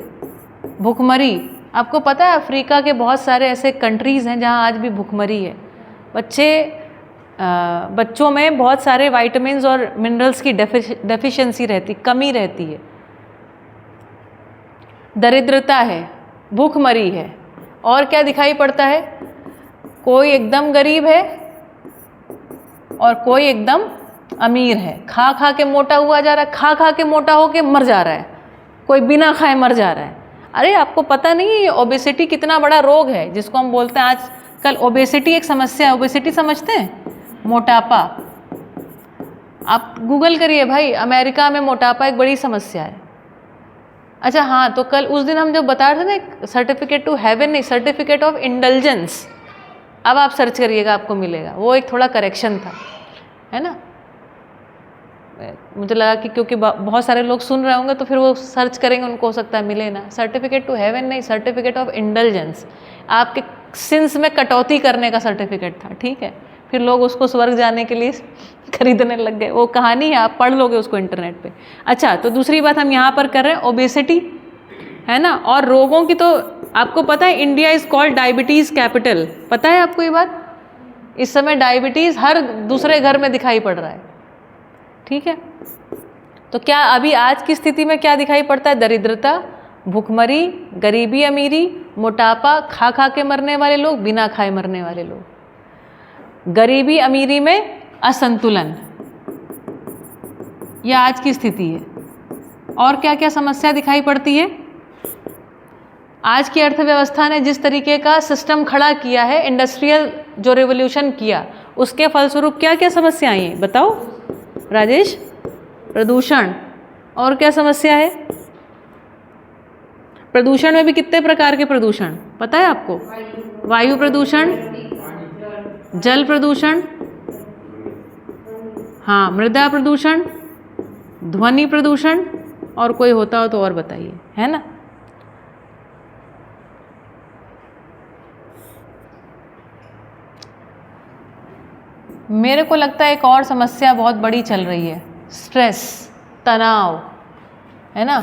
[SPEAKER 1] भूखमरी, आपको पता है अफ्रीका के बहुत सारे ऐसे कंट्रीज़ हैं जहाँ आज भी भूखमरी है। बच्चों में बहुत सारे वाइटामिन्स और मिनरल्स की डेफिशिएंसी रहती, कमी रहती है। दरिद्रता है, भूखमरी है, और क्या दिखाई पड़ता है? कोई एकदम गरीब है और कोई एकदम अमीर है। खा खा के मोटा हुआ जा रहा है, खा खा के मोटा होके मर जा रहा है, कोई बिना खाए मर जा रहा है। अरे आपको पता नहीं है ओबेसिटी कितना बड़ा रोग है, जिसको हम बोलते हैं आजकल ओबेसिटी एक समस्या है। ओबेसिटी समझते हैं? मोटापा। आप गूगल करिए भाई, अमेरिका में मोटापा एक बड़ी समस्या है। अच्छा हाँ, तो कल उस दिन हम जब बता रहे थे ना सर्टिफिकेट टू हेवन, नहीं, सर्टिफिकेट ऑफ इंडल्जेंस, अब आप सर्च करिएगा आपको मिलेगा। वो एक थोड़ा करेक्शन था, है ना। मुझे लगा कि क्योंकि बहुत सारे लोग सुन रहे होंगे तो फिर वो सर्च करेंगे, उनको हो सकता है मिले ना। सर्टिफिकेट टू हेवन नहीं, सर्टिफिकेट ऑफ इंडल्जेंस, आपके सिंस में कटौती करने का सर्टिफिकेट था, ठीक है। फिर लोग उसको स्वर्ग जाने के लिए खरीदने लग गए। वो कहानी है, आप पढ़ लोगे उसको इंटरनेट पे। अच्छा, तो दूसरी बात हम यहाँ पर कर रहे हैं ओबेसिटी, है ना। और रोगों की तो आपको पता है India is called diabetes capital, पता है आपको ये बात? इस समय डायबिटीज़ हर दूसरे घर में दिखाई पड़ रहा है, ठीक है। तो क्या अभी आज की स्थिति में क्या दिखाई पड़ता है? दरिद्रता, भूखमरी, गरीबी अमीरी, मोटापा, खा खा के मरने वाले लोग, बिना खाए मरने वाले लोग, गरीबी अमीरी में असंतुलन, यह आज की स्थिति है। और क्या क्या समस्या दिखाई पड़ती है? आज की अर्थव्यवस्था ने जिस तरीके का सिस्टम खड़ा किया है, इंडस्ट्रियल जो रिवोल्यूशन किया, उसके फलस्वरूप क्या क्या समस्या आई हैं बताओ राजेश? प्रदूषण, और क्या समस्या है? प्रदूषण में भी कितने प्रकार के प्रदूषण पता है आपको? वायु प्रदूषण, जल प्रदूषण, हाँ, मृदा प्रदूषण, ध्वनि प्रदूषण, और कोई होता हो तो और बताइए, है ना। मेरे को लगता है एक और समस्या बहुत बड़ी चल रही है, स्ट्रेस, तनाव, है ना।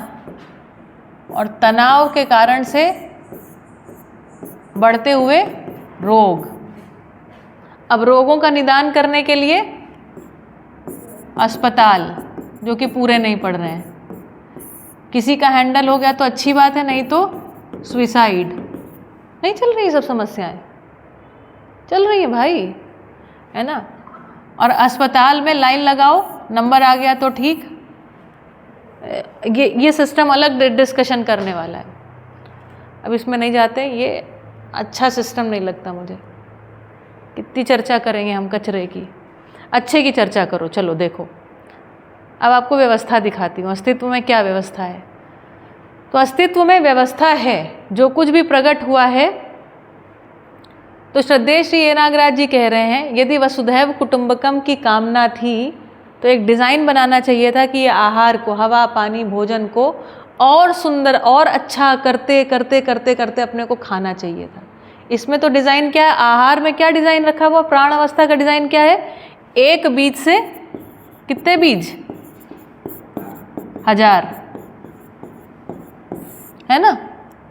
[SPEAKER 1] और तनाव के कारण से बढ़ते हुए रोग। अब रोगों का निदान करने के लिए अस्पताल जो कि पूरे नहीं पड़ रहे हैं। किसी का हैंडल हो गया तो अच्छी बात है, नहीं तो सुसाइड। नहीं चल रही सब समस्याएं? चल रही है भाई, है ना। और अस्पताल में लाइन लगाओ, नंबर आ गया तो ठीक। ये सिस्टम अलग डिस्कशन करने वाला है, अब इसमें नहीं जाते। ये अच्छा सिस्टम नहीं लगता मुझे। कितनी चर्चा करेंगे हम कचरे की, अच्छे की चर्चा करो। चलो देखो, अब आपको व्यवस्था दिखाती हूँ। अस्तित्व में क्या व्यवस्था है? तो अस्तित्व में व्यवस्था है, जो कुछ भी प्रकट हुआ है। तो श्रद्धेय श्री ए नागराज जी कह रहे हैं, यदि वसुधैव कुटुंबकम की कामना थी तो एक डिज़ाइन बनाना चाहिए था कि ये आहार को, हवा पानी भोजन को और सुंदर और अच्छा करते करते करते करते अपने को खाना चाहिए था। इसमें तो डिज़ाइन क्या है? आहार में क्या डिज़ाइन रखा हुआ? प्राण अवस्था का डिज़ाइन क्या है? एक बीज से कितने बीज? 1000, है ना।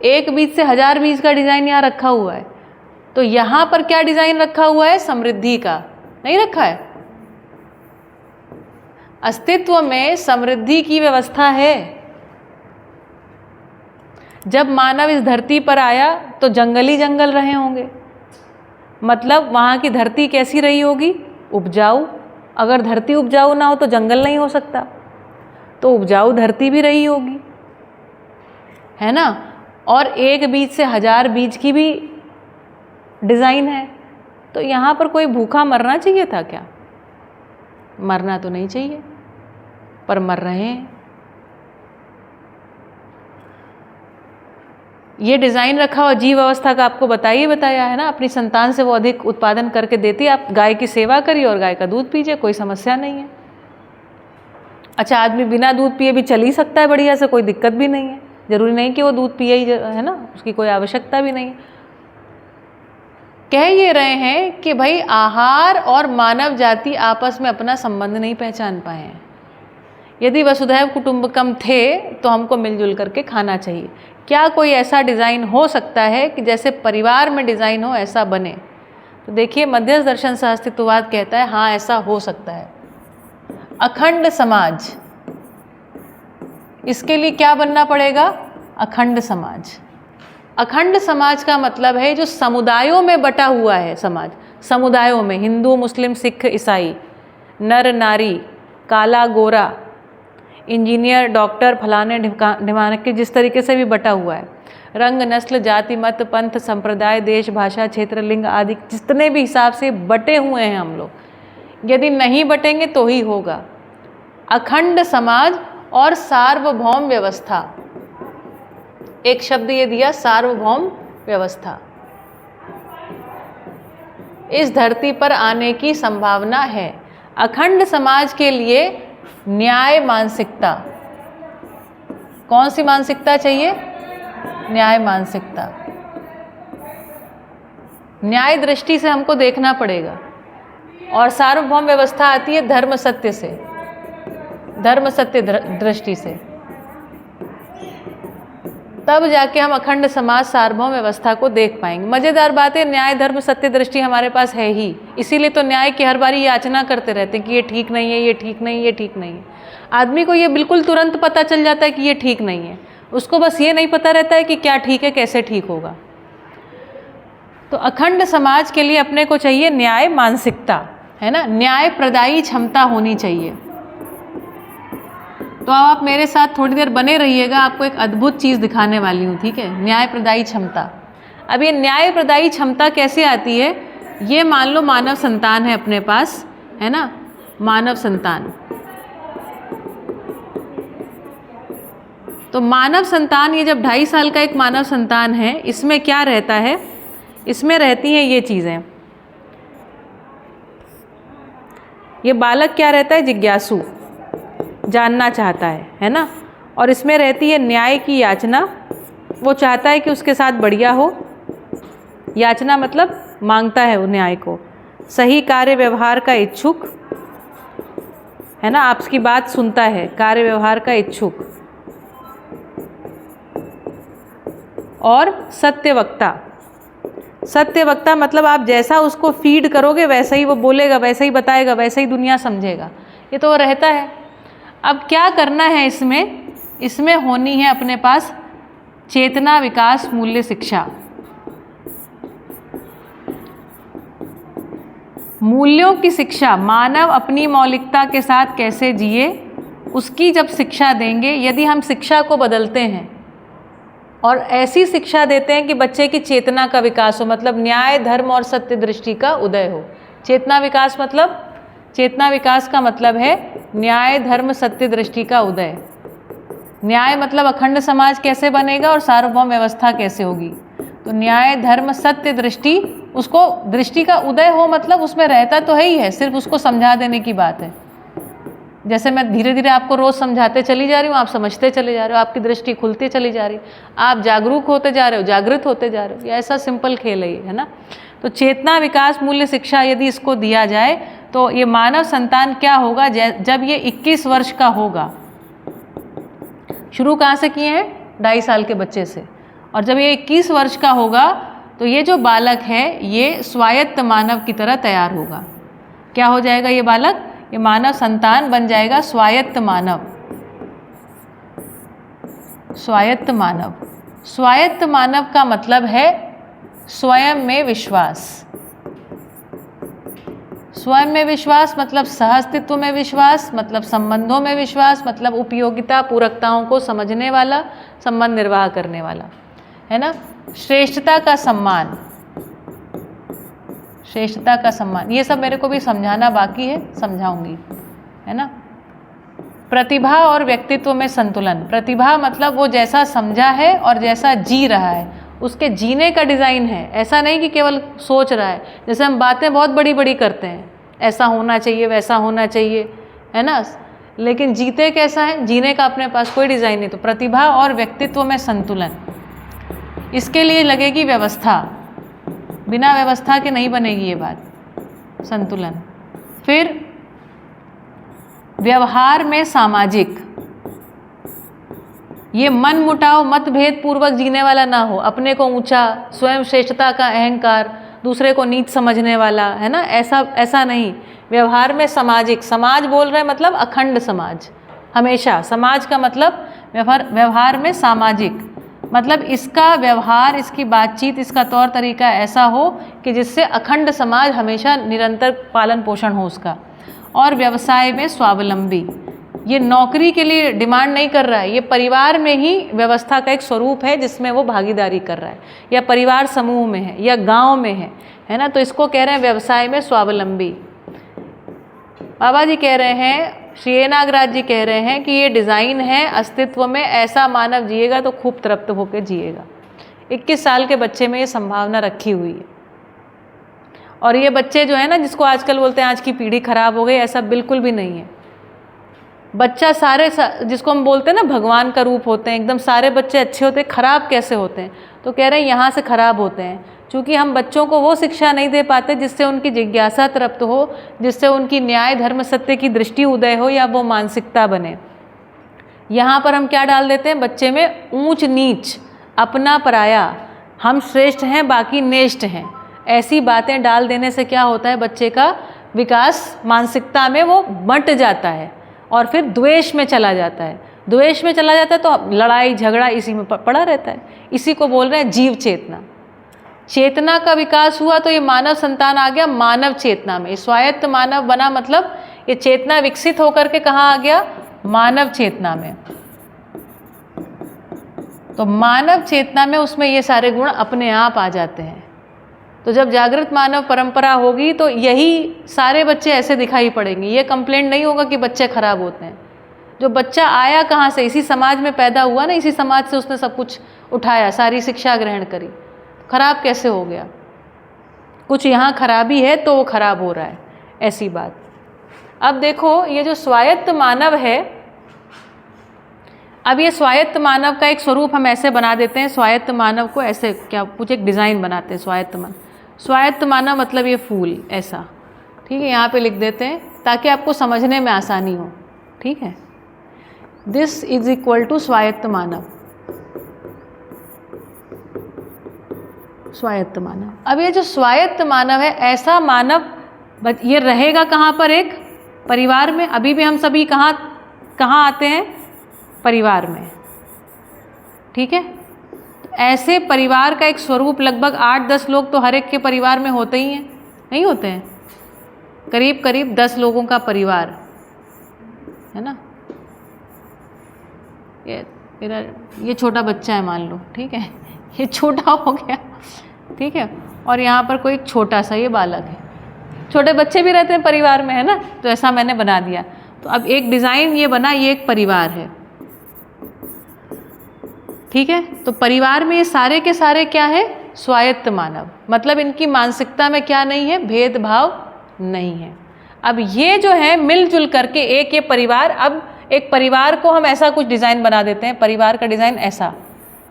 [SPEAKER 1] एक बीज से 1000 बीज का डिज़ाइन यहाँ रखा हुआ है। तो यहाँ पर क्या डिज़ाइन रखा हुआ है? समृद्धि का नहीं रखा है। अस्तित्व में समृद्धि की व्यवस्था है। जब मानव इस धरती पर आया तो जंगल ही जंगल रहे होंगे, मतलब वहाँ की धरती कैसी रही होगी? उपजाऊ। अगर धरती उपजाऊ ना हो तो जंगल नहीं हो सकता, तो उपजाऊ धरती भी रही होगी, है ना। और एक बीज से 1000 बीज की भी डिज़ाइन है। तो यहाँ पर कोई भूखा मरना चाहिए था क्या? मरना तो नहीं चाहिए, पर मर रहे हैं। ये डिज़ाइन रखा हुआ जीव अवस्था का आपको बताया है ना। अपनी संतान से वो अधिक उत्पादन करके देती है। आप गाय की सेवा करिए और गाय का दूध पीजिए, कोई समस्या नहीं है। अच्छा, आदमी बिना दूध पिए भी चल ही सकता है बढ़िया से, कोई दिक्कत भी नहीं है। जरूरी नहीं कि वो दूध पिए ही, है ना, उसकी कोई आवश्यकता भी नहीं है। कह ये रहे हैं कि भाई आहार और मानव जाति आपस में अपना संबंध नहीं पहचान पाए हैं। यदि वसुधैव कुटुंबकम थे तो हमको मिलजुल करके खाना चाहिए। क्या कोई ऐसा डिज़ाइन हो सकता है कि जैसे परिवार में डिज़ाइन हो ऐसा बने? तो देखिए मध्यस्थ दर्शन सह अस्तित्ववाद कहता है हाँ ऐसा हो सकता है। अखंड समाज, इसके लिए क्या बनना पड़ेगा? अखंड समाज। अखंड समाज का मतलब है जो समुदायों में बटा हुआ है समाज, समुदायों में हिंदू, मुस्लिम, सिख, ईसाई, नर नारी, काला गोरा, इंजीनियर, डॉक्टर, फलाने ढिमाने के जिस तरीके से भी बटा हुआ है, रंग, नस्ल, जाति, मत, पंथ, संप्रदाय, देश, भाषा, क्षेत्र, लिंग आदि जितने भी हिसाब से बटे हुए हैं हम लोग, यदि नहीं बटेंगे तो ही होगा। अखंड समाज और सार्वभौम व्यवस्था, एक शब्द ये दिया सार्वभौम व्यवस्था, इस धरती पर आने की संभावना है। अखंड समाज के लिए न्याय मानसिकता, कौन सी मानसिकता चाहिए? न्याय मानसिकता। न्याय दृष्टि से हमको देखना पड़ेगा। और सार्वभौम व्यवस्था आती है धर्म सत्य से, धर्म सत्य दृष्टि से, तब जाके हम अखंड समाज सार्वभौम व्यवस्था को देख पाएंगे। मज़ेदार बात है, न्याय धर्म सत्य दृष्टि हमारे पास है ही, इसीलिए तो न्याय की हर बारी याचना करते रहते हैं कि ये ठीक नहीं है, ये ठीक नहीं, ये ठीक नहीं है। आदमी को ये बिल्कुल तुरंत पता चल जाता है कि ये ठीक नहीं है, उसको बस ये नहीं पता रहता है कि क्या ठीक है, कैसे ठीक होगा। तो अखंड समाज के लिए अपने को चाहिए न्याय मानसिकता, है ना, न्याय प्रदायी क्षमता होनी चाहिए। तो अब आप मेरे साथ थोड़ी देर बने रहिएगा, आपको एक अद्भुत चीज़ दिखाने वाली हूँ, ठीक है। न्याय प्रदायी क्षमता। अब ये न्याय प्रदायी क्षमता कैसे आती है? ये मान लो मानव संतान है अपने पास, है ना, मानव संतान। तो मानव संतान, ये जब 2.5 साल का एक मानव संतान है, इसमें क्या रहता है? इसमें रहती हैं ये चीज़ें। ये बालक क्या रहता है? जिज्ञासु, जानना चाहता है ना। और इसमें रहती है न्याय की याचना, वो चाहता है कि उसके साथ बढ़िया हो। याचना मतलब मांगता है वो न्याय को। सही कार्य व्यवहार का इच्छुक, है ना, आपकी बात सुनता है, कार्य व्यवहार का इच्छुक। और सत्यवक्ता, सत्यवक्ता मतलब आप जैसा उसको फीड करोगे वैसा ही वो बोलेगा, वैसा ही बताएगा, वैसा ही दुनिया समझेगा। ये तो वो रहता है। अब क्या करना है इसमें? इसमें होनी है अपने पास चेतना विकास मूल्य शिक्षा। मूल्यों की शिक्षा, मानव अपनी मौलिकता के साथ कैसे जिए उसकी जब शिक्षा देंगे, यदि हम शिक्षा को बदलते हैं और ऐसी शिक्षा देते हैं कि बच्चे की चेतना का विकास हो, मतलब न्याय धर्म और सत्य दृष्टि का उदय हो। चेतना विकास मतलब, चेतना विकास का मतलब है न्याय धर्म सत्य दृष्टि का उदय। न्याय मतलब अखंड समाज कैसे बनेगा और सार्वभौम व्यवस्था कैसे होगी। तो न्याय धर्म सत्य दृष्टि, उसको दृष्टि का उदय हो मतलब उसमें रहता तो है ही है, सिर्फ उसको समझा देने की बात है। जैसे मैं धीरे धीरे आपको रोज़ समझाते चली जा रही हूँ, आप समझते चले जा रहे हो, आपकी दृष्टि खुलती चली जा रही, आप जागरूक होते जा रहे हो, जागृत होते जा रहे हो। ये ऐसा सिंपल खेल है ये, है ना। तो चेतना विकास मूल्य शिक्षा यदि इसको दिया जाए तो ये मानव संतान क्या होगा जब ये 21 वर्ष का होगा। शुरू कहाँ से किए हैं? 2.5 साल के बच्चे से। और जब ये 21 वर्ष का होगा तो ये जो बालक है ये स्वायत्त मानव की तरह तैयार होगा। क्या हो जाएगा ये बालक? ये मानव संतान बन जाएगा स्वायत्त मानव। स्वायत्त मानव, स्वायत्त मानव का मतलब है स्वयं में विश्वास। स्वयं में विश्वास मतलब सहअस्तित्व में विश्वास, मतलब संबंधों में विश्वास, मतलब उपयोगिता पूरकताओं को समझने वाला, संबंध निर्वाह करने वाला, है ना। श्रेष्ठता का सम्मान, श्रेष्ठता का सम्मान, ये सब मेरे को भी समझाना बाकी है, समझाऊंगी, है ना। प्रतिभा और व्यक्तित्व में संतुलन। प्रतिभा मतलब वो जैसा समझा है और जैसा जी रहा है, उसके जीने का डिज़ाइन है। ऐसा नहीं कि केवल सोच रहा है। जैसे हम बातें बहुत बड़ी बड़ी करते हैं, ऐसा होना चाहिए, वैसा होना चाहिए, है ना, लेकिन जीते कैसा है? जीने का अपने पास कोई डिज़ाइन नहीं। तो प्रतिभा और व्यक्तित्व में संतुलन, इसके लिए लगेगी व्यवस्था, बिना व्यवस्था के नहीं बनेगी ये बात, संतुलन। फिर व्यवहार में सामाजिक, ये मन मुटाव मतभेद पूर्वक जीने वाला ना हो, अपने को ऊंचा, स्वयं श्रेष्ठता का अहंकार, दूसरे को नीच समझने वाला, है ना, ऐसा नहीं। व्यवहार में सामाजिक, समाज बोल रहे हैं मतलब अखंड समाज, हमेशा समाज का मतलब व्यवहार में सामाजिक, मतलब इसका व्यवहार, इसकी बातचीत, इसका तौर तरीका ऐसा हो कि जिससे अखंड समाज हमेशा निरंतर पालन पोषण हो उसका। और व्यवसाय में स्वावलंबी, ये नौकरी के लिए डिमांड नहीं कर रहा है, ये परिवार में ही व्यवस्था का एक स्वरूप है जिसमें वो भागीदारी कर रहा है, या परिवार समूह में है या गांव में है ना, तो इसको कह रहे हैं व्यवसाय में स्वावलंबी। बाबा जी कह रहे हैं, श्री ए नागराज जी कह रहे हैं कि ये डिज़ाइन है अस्तित्व में, ऐसा मानव जिएगा तो खूब तृप्त होकर जिएगा। 21 साल के बच्चे में ये संभावना रखी हुई है। और ये बच्चे जो है ना, जिसको आजकल बोलते हैं आज की पीढ़ी खराब हो गई, ऐसा बिल्कुल भी नहीं है। बच्चा जिसको हम बोलते हैं ना भगवान का रूप होते हैं, एकदम सारे बच्चे अच्छे होते हैं, खराब कैसे होते हैं? तो कह रहे हैं यहाँ से खराब होते हैं, क्योंकि हम बच्चों को वो शिक्षा नहीं दे पाते जिससे उनकी जिज्ञासा तृप्त हो, जिससे उनकी न्याय धर्म सत्य की दृष्टि उदय हो, या वो मानसिकता बने। यहाँ पर हम क्या डाल देते हैं बच्चे में? ऊंच नीच, अपना पराया, हम श्रेष्ठ हैं बाकी नेष्ठ हैं, ऐसी बातें डाल देने से क्या होता है? बच्चे का विकास मानसिकता में वो बंट जाता है और फिर द्वेष में चला जाता है। द्वेष में चला जाता है तो लड़ाई झगड़ा इसी में पड़ा रहता है। इसी को बोल रहे हैं जीव चेतना। चेतना का विकास हुआ तो ये मानव संतान आ गया मानव चेतना में, स्वायत्त मानव बना, मतलब ये चेतना विकसित होकर के कहाँ आ गया? मानव चेतना में। तो मानव चेतना में उसमें ये सारे गुण अपने आप आ जाते हैं। तो जब जागृत मानव परंपरा होगी तो यही सारे बच्चे ऐसे दिखाई पड़ेंगे। ये कंप्लेंट नहीं होगा कि बच्चे खराब होते हैं। जो बच्चा आया कहाँ से? इसी समाज में पैदा हुआ ना, इसी समाज से उसने सब कुछ उठाया, सारी शिक्षा ग्रहण करी, खराब कैसे हो गया? कुछ यहाँ खराबी है तो वो खराब हो रहा है, ऐसी बात। अब देखो ये जो स्वायत्त मानव है, अब ये स्वायत्त मानव का एक स्वरूप हम ऐसे बना देते हैं। स्वायत्त मानव को ऐसे क्या कुछ एक डिज़ाइन बनाते हैं। स्वायत्त मानव मतलब ये फूल ऐसा, ठीक है, यहाँ पे लिख देते हैं ताकि आपको समझने में आसानी हो, ठीक है। दिस इज इक्वल टू स्वायत्त मानव, स्वायत्त मानव। अब ये जो स्वायत्त मानव है, ऐसा मानव ये रहेगा कहाँ पर? एक परिवार में। अभी भी हम सभी कहाँ आते हैं? परिवार में, ठीक है। ऐसे परिवार का एक स्वरूप लगभग 8-10 लोग तो हर एक के परिवार में होते ही हैं, नहीं होते हैं? करीब करीब 10 लोगों का परिवार है ना। ये छोटा बच्चा है मान लो, ठीक है, ये छोटा हो गया, ठीक है, और यहाँ पर कोई छोटा सा ये बालक है। छोटे बच्चे भी रहते हैं परिवार में, है ना, तो ऐसा मैंने बना दिया। तो अब एक डिज़ाइन ये बना, ये एक परिवार है, ठीक है। तो परिवार में ये सारे के सारे क्या है? स्वायत्त मानव, मतलब इनकी मानसिकता में क्या नहीं है? भेदभाव नहीं है। अब ये जो है मिलजुल करके एक ये परिवार, अब एक परिवार को हम ऐसा कुछ डिज़ाइन बना देते हैं, परिवार का डिज़ाइन ऐसा,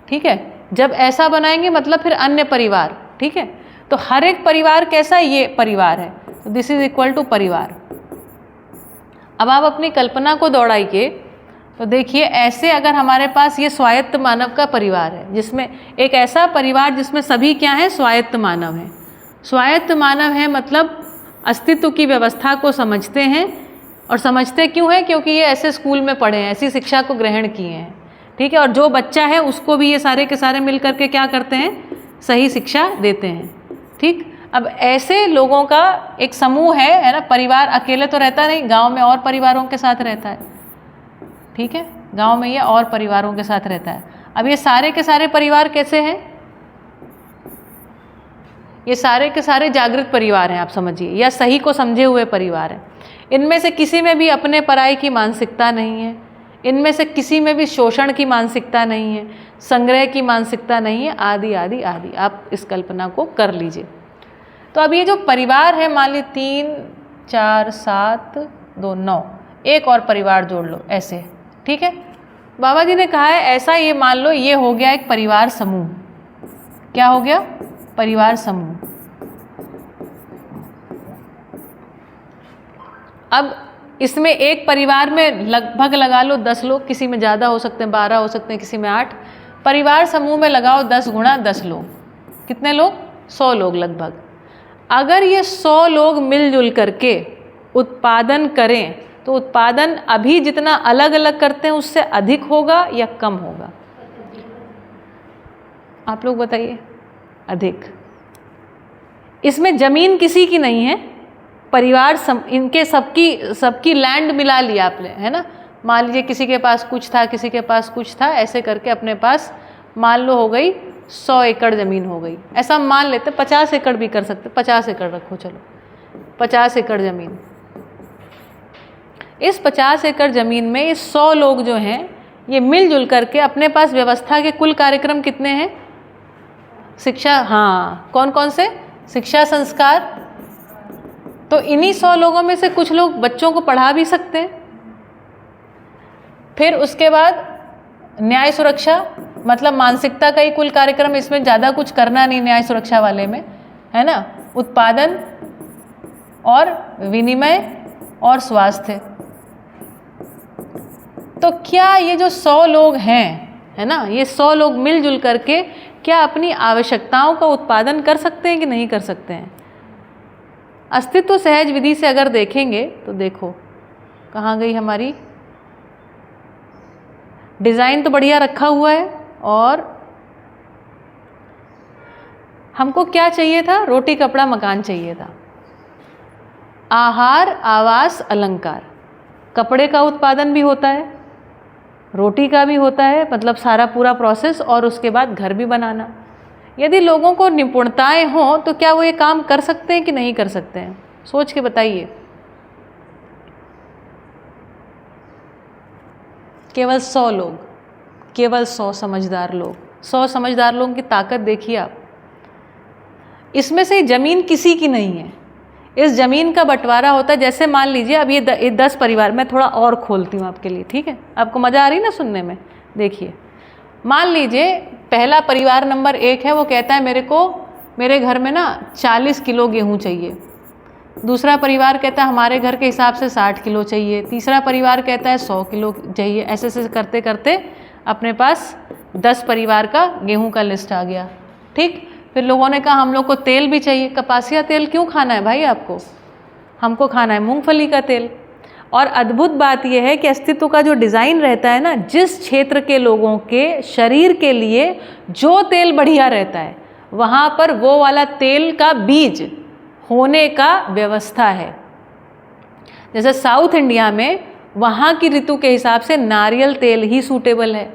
[SPEAKER 1] ठीक है। जब ऐसा बनाएंगे मतलब फिर अन्य परिवार, ठीक है। तो हर एक परिवार कैसा? ये परिवार है, तो दिस इज इक्वल टू परिवार। अब आप अपनी कल्पना को दौड़ाइए तो देखिए, ऐसे अगर हमारे पास ये स्वायत्त मानव का परिवार है, जिसमें एक ऐसा परिवार जिसमें सभी क्या है? स्वायत्त मानव है। स्वायत्त मानव है मतलब अस्तित्व की व्यवस्था को समझते हैं, और समझते क्यों है? क्योंकि ये ऐसे स्कूल में पढ़े हैं, ऐसी शिक्षा को ग्रहण किए हैं, ठीक है। और जो बच्चा है उसको भी ये सारे के सारे मिल करके क्या करते हैं? सही शिक्षा देते हैं, ठीक। अब ऐसे लोगों का एक समूह है ना। परिवार अकेले तो रहता नहीं, गांव में और परिवारों के साथ रहता है, ठीक है, गांव में ये और परिवारों के साथ रहता है। अब ये सारे के सारे परिवार कैसे हैं? ये सारे के सारे जागृत परिवार हैं, आप समझिए, या सही को समझे हुए परिवार हैं। इनमें से किसी में भी अपने पराई की मानसिकता नहीं है, इनमें से किसी में भी शोषण की मानसिकता नहीं है, संग्रह की मानसिकता नहीं है, आदि आदि आदि। आप इस कल्पना को कर लीजिए। तो अब ये जो परिवार है, मान ली 3, 4, 7, 2, 9, एक और परिवार जोड़ लो ऐसे, ठीक है। बाबा जी ने कहा है ऐसा, ये मान लो ये हो गया एक परिवार समूह। क्या हो गया? परिवार समूह। अब इसमें एक परिवार में लगभग लगा लो 10 लोग, किसी में ज़्यादा हो सकते हैं, 12 हो सकते हैं, किसी में 8। परिवार समूह में लगाओ 10 गुणा 10 लोग, कितने लोग? 100 लोग लगभग। अगर ये 100 लोग मिलजुल करके उत्पादन करें तो उत्पादन अभी जितना अलग अलग करते हैं उससे अधिक होगा या कम होगा? आप लोग बताइए। अधिक। इसमें जमीन किसी की नहीं है, परिवार इनके सबकी लैंड मिला लिया आपने, है ना। मान लीजिए किसी के पास कुछ था, किसी के पास कुछ था, ऐसे करके अपने पास मान लो हो गई 100 एकड़ ज़मीन हो गई। ऐसा मान लेते 50 एकड़ भी कर सकते, 50 एकड़ रखो, चलो 50 एकड़ ज़मीन। इस 50 एकड़ ज़मीन में ये 100 लोग जो हैं ये मिलजुल करके अपने पास व्यवस्था के कुल कार्यक्रम कितने हैं? शिक्षा, हाँ, कौन कौन से? शिक्षा, संस्कार। तो इन्हीं 100 लोगों में से कुछ लोग बच्चों को पढ़ा भी सकते हैं। फिर उसके बाद न्याय सुरक्षा, मतलब मानसिकता का ही कुल कार्यक्रम, इसमें ज़्यादा कुछ करना नहीं न्याय सुरक्षा वाले में, है ना। उत्पादन और विनिमय और स्वास्थ्य। तो क्या ये जो 100 लोग हैं, है ना, ये 100 लोग मिलजुल करके क्या अपनी आवश्यकताओं का उत्पादन कर सकते हैं कि नहीं कर सकते हैं? अस्तित्व सहज विधि से अगर देखेंगे तो देखो कहाँ गई हमारी डिज़ाइन, तो बढ़िया रखा हुआ है। और हमको क्या चाहिए था? रोटी कपड़ा मकान चाहिए था। आहार, आवास, अलंकार। कपड़े का उत्पादन भी होता है, रोटी का भी होता है, मतलब सारा पूरा प्रोसेस, और उसके बाद घर भी बनाना। यदि लोगों को निपुणताएं हों तो क्या वो ये काम कर सकते हैं कि नहीं कर सकते हैं? सोच के बताइए। केवल 100 लोग, केवल 100 समझदार लोग, 100 समझदार लोगों की ताकत देखिए आप। इसमें से ज़मीन किसी की नहीं है। इस ज़मीन का बंटवारा होता है, जैसे मान लीजिए अब ये 10 परिवार, मैं थोड़ा और खोलती हूँ आपके लिए, ठीक है? आपको मज़ा आ रही ना सुनने में? देखिए, मान लीजिए पहला परिवार नंबर 1 है, वो कहता है मेरे घर में ना 40 किलो गेहूँ चाहिए। दूसरा परिवार कहता है हमारे घर के हिसाब से 60 किलो चाहिए। तीसरा परिवार कहता है 100 किलो चाहिए। ऐसे ऐसे करते करते अपने पास 10 परिवार का गेहूं का लिस्ट आ गया, ठीक। फिर लोगों ने कहा हम लोग को तेल भी चाहिए। कपासिया तेल क्यों खाना है भाई आपको? हमको खाना है मूंगफली का तेल। और अद्भुत बात यह है कि अस्तित्व का जो डिज़ाइन रहता है ना, जिस क्षेत्र के लोगों के शरीर के लिए जो तेल बढ़िया रहता है वहाँ पर वो वाला तेल का बीज होने का व्यवस्था है। जैसे साउथ इंडिया में वहाँ की ऋतु के हिसाब से नारियल तेल ही सूटेबल है,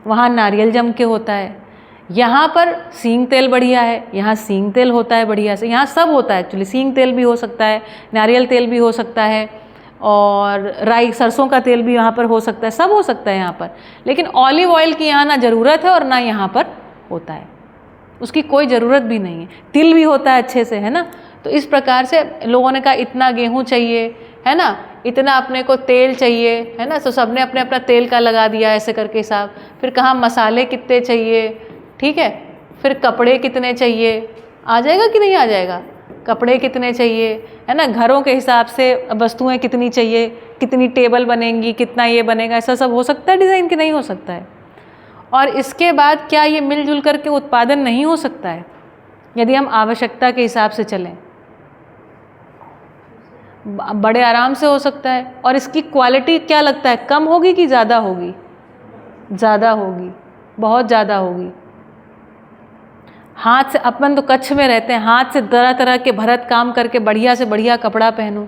[SPEAKER 1] वहाँ नारियल जम के होता है। यहाँ पर सींग तेल बढ़िया है, यहाँ सींग तेल होता है बढ़िया से। यहाँ सब होता है एक्चुअली, सींग तेल भी हो सकता है, नारियल तेल भी हो सकता है, और राई सरसों का तेल भी यहाँ पर हो सकता है, सब हो सकता है यहाँ पर। लेकिन ऑलिव ऑयल की यहाँ ना ज़रूरत है और ना यहाँ पर होता है, उसकी कोई ज़रूरत भी नहीं है। तिल भी होता है अच्छे से, है ना। तो इस प्रकार से लोगों ने कहा इतना गेहूँ चाहिए, है ना, इतना अपने को तेल चाहिए, है ना। तो सबने अपने अपना तेल का लगा दिया ऐसे करके हिसाब। फिर कहा मसाले कितने चाहिए, ठीक है। फिर कपड़े कितने चाहिए, आ जाएगा कि नहीं आ जाएगा? कपड़े कितने चाहिए, है ना। घरों के हिसाब से वस्तुएं कितनी चाहिए, कितनी टेबल बनेंगी, कितना ये बनेगा, ऐसा सब हो सकता है डिज़ाइन, कि नहीं हो सकता है? और इसके बाद क्या ये मिलजुल करके उत्पादन नहीं हो सकता है यदि हम आवश्यकता के हिसाब से चलें? बड़े आराम से हो सकता है। और इसकी क्वालिटी क्या लगता है, कम होगी कि ज़्यादा होगी? ज़्यादा होगी, बहुत ज़्यादा होगी। हाथ से, अपन तो कच्छ में रहते हैं, हाथ से तरह तरह के भरत काम करके बढ़िया से बढ़िया कपड़ा पहनो,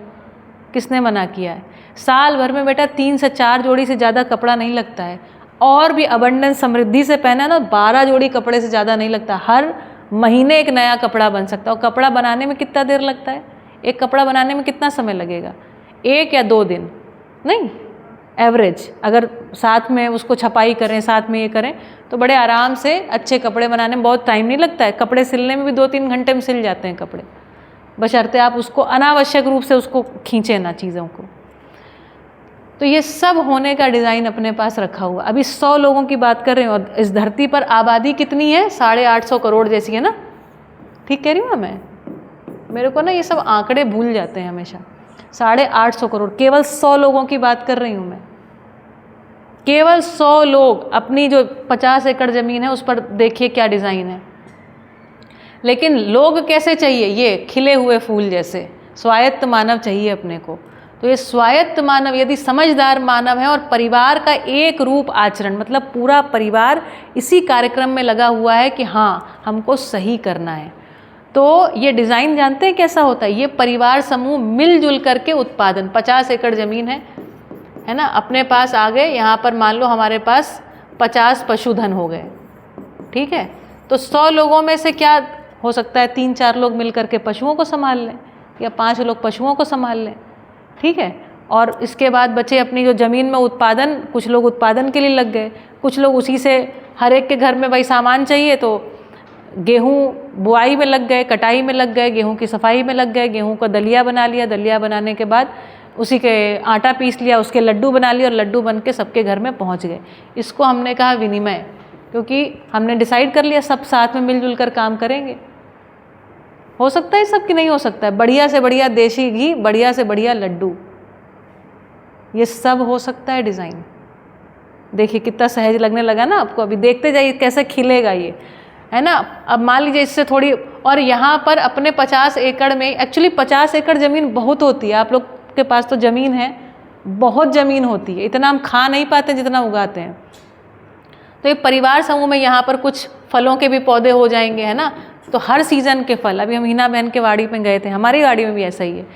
[SPEAKER 1] किसने मना किया है? साल भर में बेटा 3 से 4 जोड़ी से ज़्यादा कपड़ा नहीं लगता है। और भी अबंडेंस समृद्धि से पहना ना 12 जोड़ी कपड़े से ज़्यादा नहीं लगता। हर महीने एक नया कपड़ा बन सकता है। और कपड़ा बनाने में कितना देर लगता है? एक कपड़ा बनाने में कितना समय लगेगा? 1 या 2 दिन नहीं, एवरेज अगर साथ में उसको छपाई करें, साथ में ये करें तो बड़े आराम से अच्छे कपड़े बनाने में बहुत टाइम नहीं लगता है। कपड़े सिलने में भी 2-3 घंटे में सिल जाते हैं कपड़े, बशर्ते आप उसको अनावश्यक रूप से उसको खींचे ना चीज़ों को। तो ये सब होने का डिज़ाइन अपने पास रखा हुआ। अभी 100 लोगों की बात कर रहे हैं और इस धरती पर आबादी कितनी है? 850 करोड़ जैसी है ना, ठीक कह रही हूँ ना मैं? मेरे को ना ये सब आंकड़े भूल जाते हैं हमेशा। 850 करोड़, केवल 100 लोगों की बात कर रही हूँ मैं। केवल 100 लोग, अपनी जो 50 एकड़ ज़मीन है उस पर देखिए क्या डिज़ाइन है। लेकिन लोग कैसे चाहिए? ये खिले हुए फूल जैसे स्वायत्त मानव चाहिए अपने को। तो ये स्वायत्त मानव यदि समझदार मानव है और परिवार का एक रूप आचरण, मतलब पूरा परिवार इसी कार्यक्रम में लगा हुआ है कि हाँ हमको सही करना है, तो ये डिज़ाइन जानते हैं कैसा होता है? ये परिवार समूह मिलजुल करके उत्पादन, 50 एकड़ ज़मीन है ना, अपने पास आ गए, यहाँ पर मान लो हमारे पास 50 पशुधन हो गए, ठीक है, तो 100 लोगों में से क्या हो सकता है? 3-4 लोग मिल करके पशुओं को संभाल लें या 5 लोग पशुओं को संभाल लें, ठीक है। और इसके बाद बचे अपनी जो ज़मीन में उत्पादन, कुछ लोग उत्पादन के लिए लग गए, कुछ लोग उसी से, हर एक के घर में भाई सामान चाहिए तो गेहूँ बुआई में लग गए, कटाई में लग गए, गेहूँ की सफाई में लग गए, गेहूँ का दलिया बना लिया, दलिया बनाने के बाद उसी के आटा पीस लिया, उसके लड्डू बना लिए और लड्डू बन के सबके घर में पहुँच गए। इसको हमने कहा विनिमय, क्योंकि हमने डिसाइड कर लिया सब साथ में मिलजुल कर काम करेंगे। हो सकता है सब कि नहीं हो सकता है? बढ़िया से बढ़िया देसी घी, बढ़िया से बढ़िया लड्डू, ये सब हो सकता है डिज़ाइन। देखिए कितना सहज लगने लगा ना आपको, अभी देखते जाइए कैसे खिलेगा ये, है ना। अब मान लीजिए इससे थोड़ी, और यहाँ पर अपने 50 एकड़ में, एक्चुअली 50 एकड़ ज़मीन बहुत होती है, आप लोग के पास तो ज़मीन है, बहुत ज़मीन होती है, इतना हम खा नहीं पाते जितना उगाते हैं। तो ये परिवार समूह में यहाँ पर कुछ फलों के भी पौधे हो जाएंगे, है ना, तो हर सीज़न के फल, अभी हम हिना बहन के वाड़ी में गए थे, हमारी वाड़ी में भी ऐसा ही है,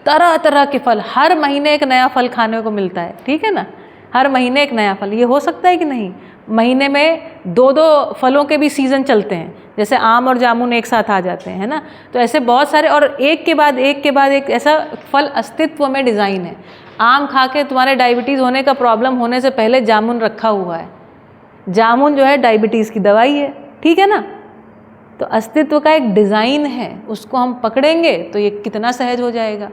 [SPEAKER 1] तरह तरह के फल, हर महीने एक नया फल खाने को मिलता है, ठीक है ना, हर महीने एक नया फल। ये हो सकता है कि नहीं? महीने में 2-2 फलों के भी सीज़न चलते हैं, जैसे आम और जामुन एक साथ आ जाते हैं, है ना, तो ऐसे बहुत सारे, और एक के बाद एक के बाद एक ऐसा फल अस्तित्व में डिज़ाइन है। आम खा के तुम्हारे डायबिटीज़ होने का प्रॉब्लम होने से पहले जामुन रखा हुआ है, जामुन जो है डायबिटीज़ की दवाई है, ठीक है ना। तो अस्तित्व का एक डिज़ाइन है, उसको हम पकड़ेंगे तो ये कितना सहज हो जाएगा।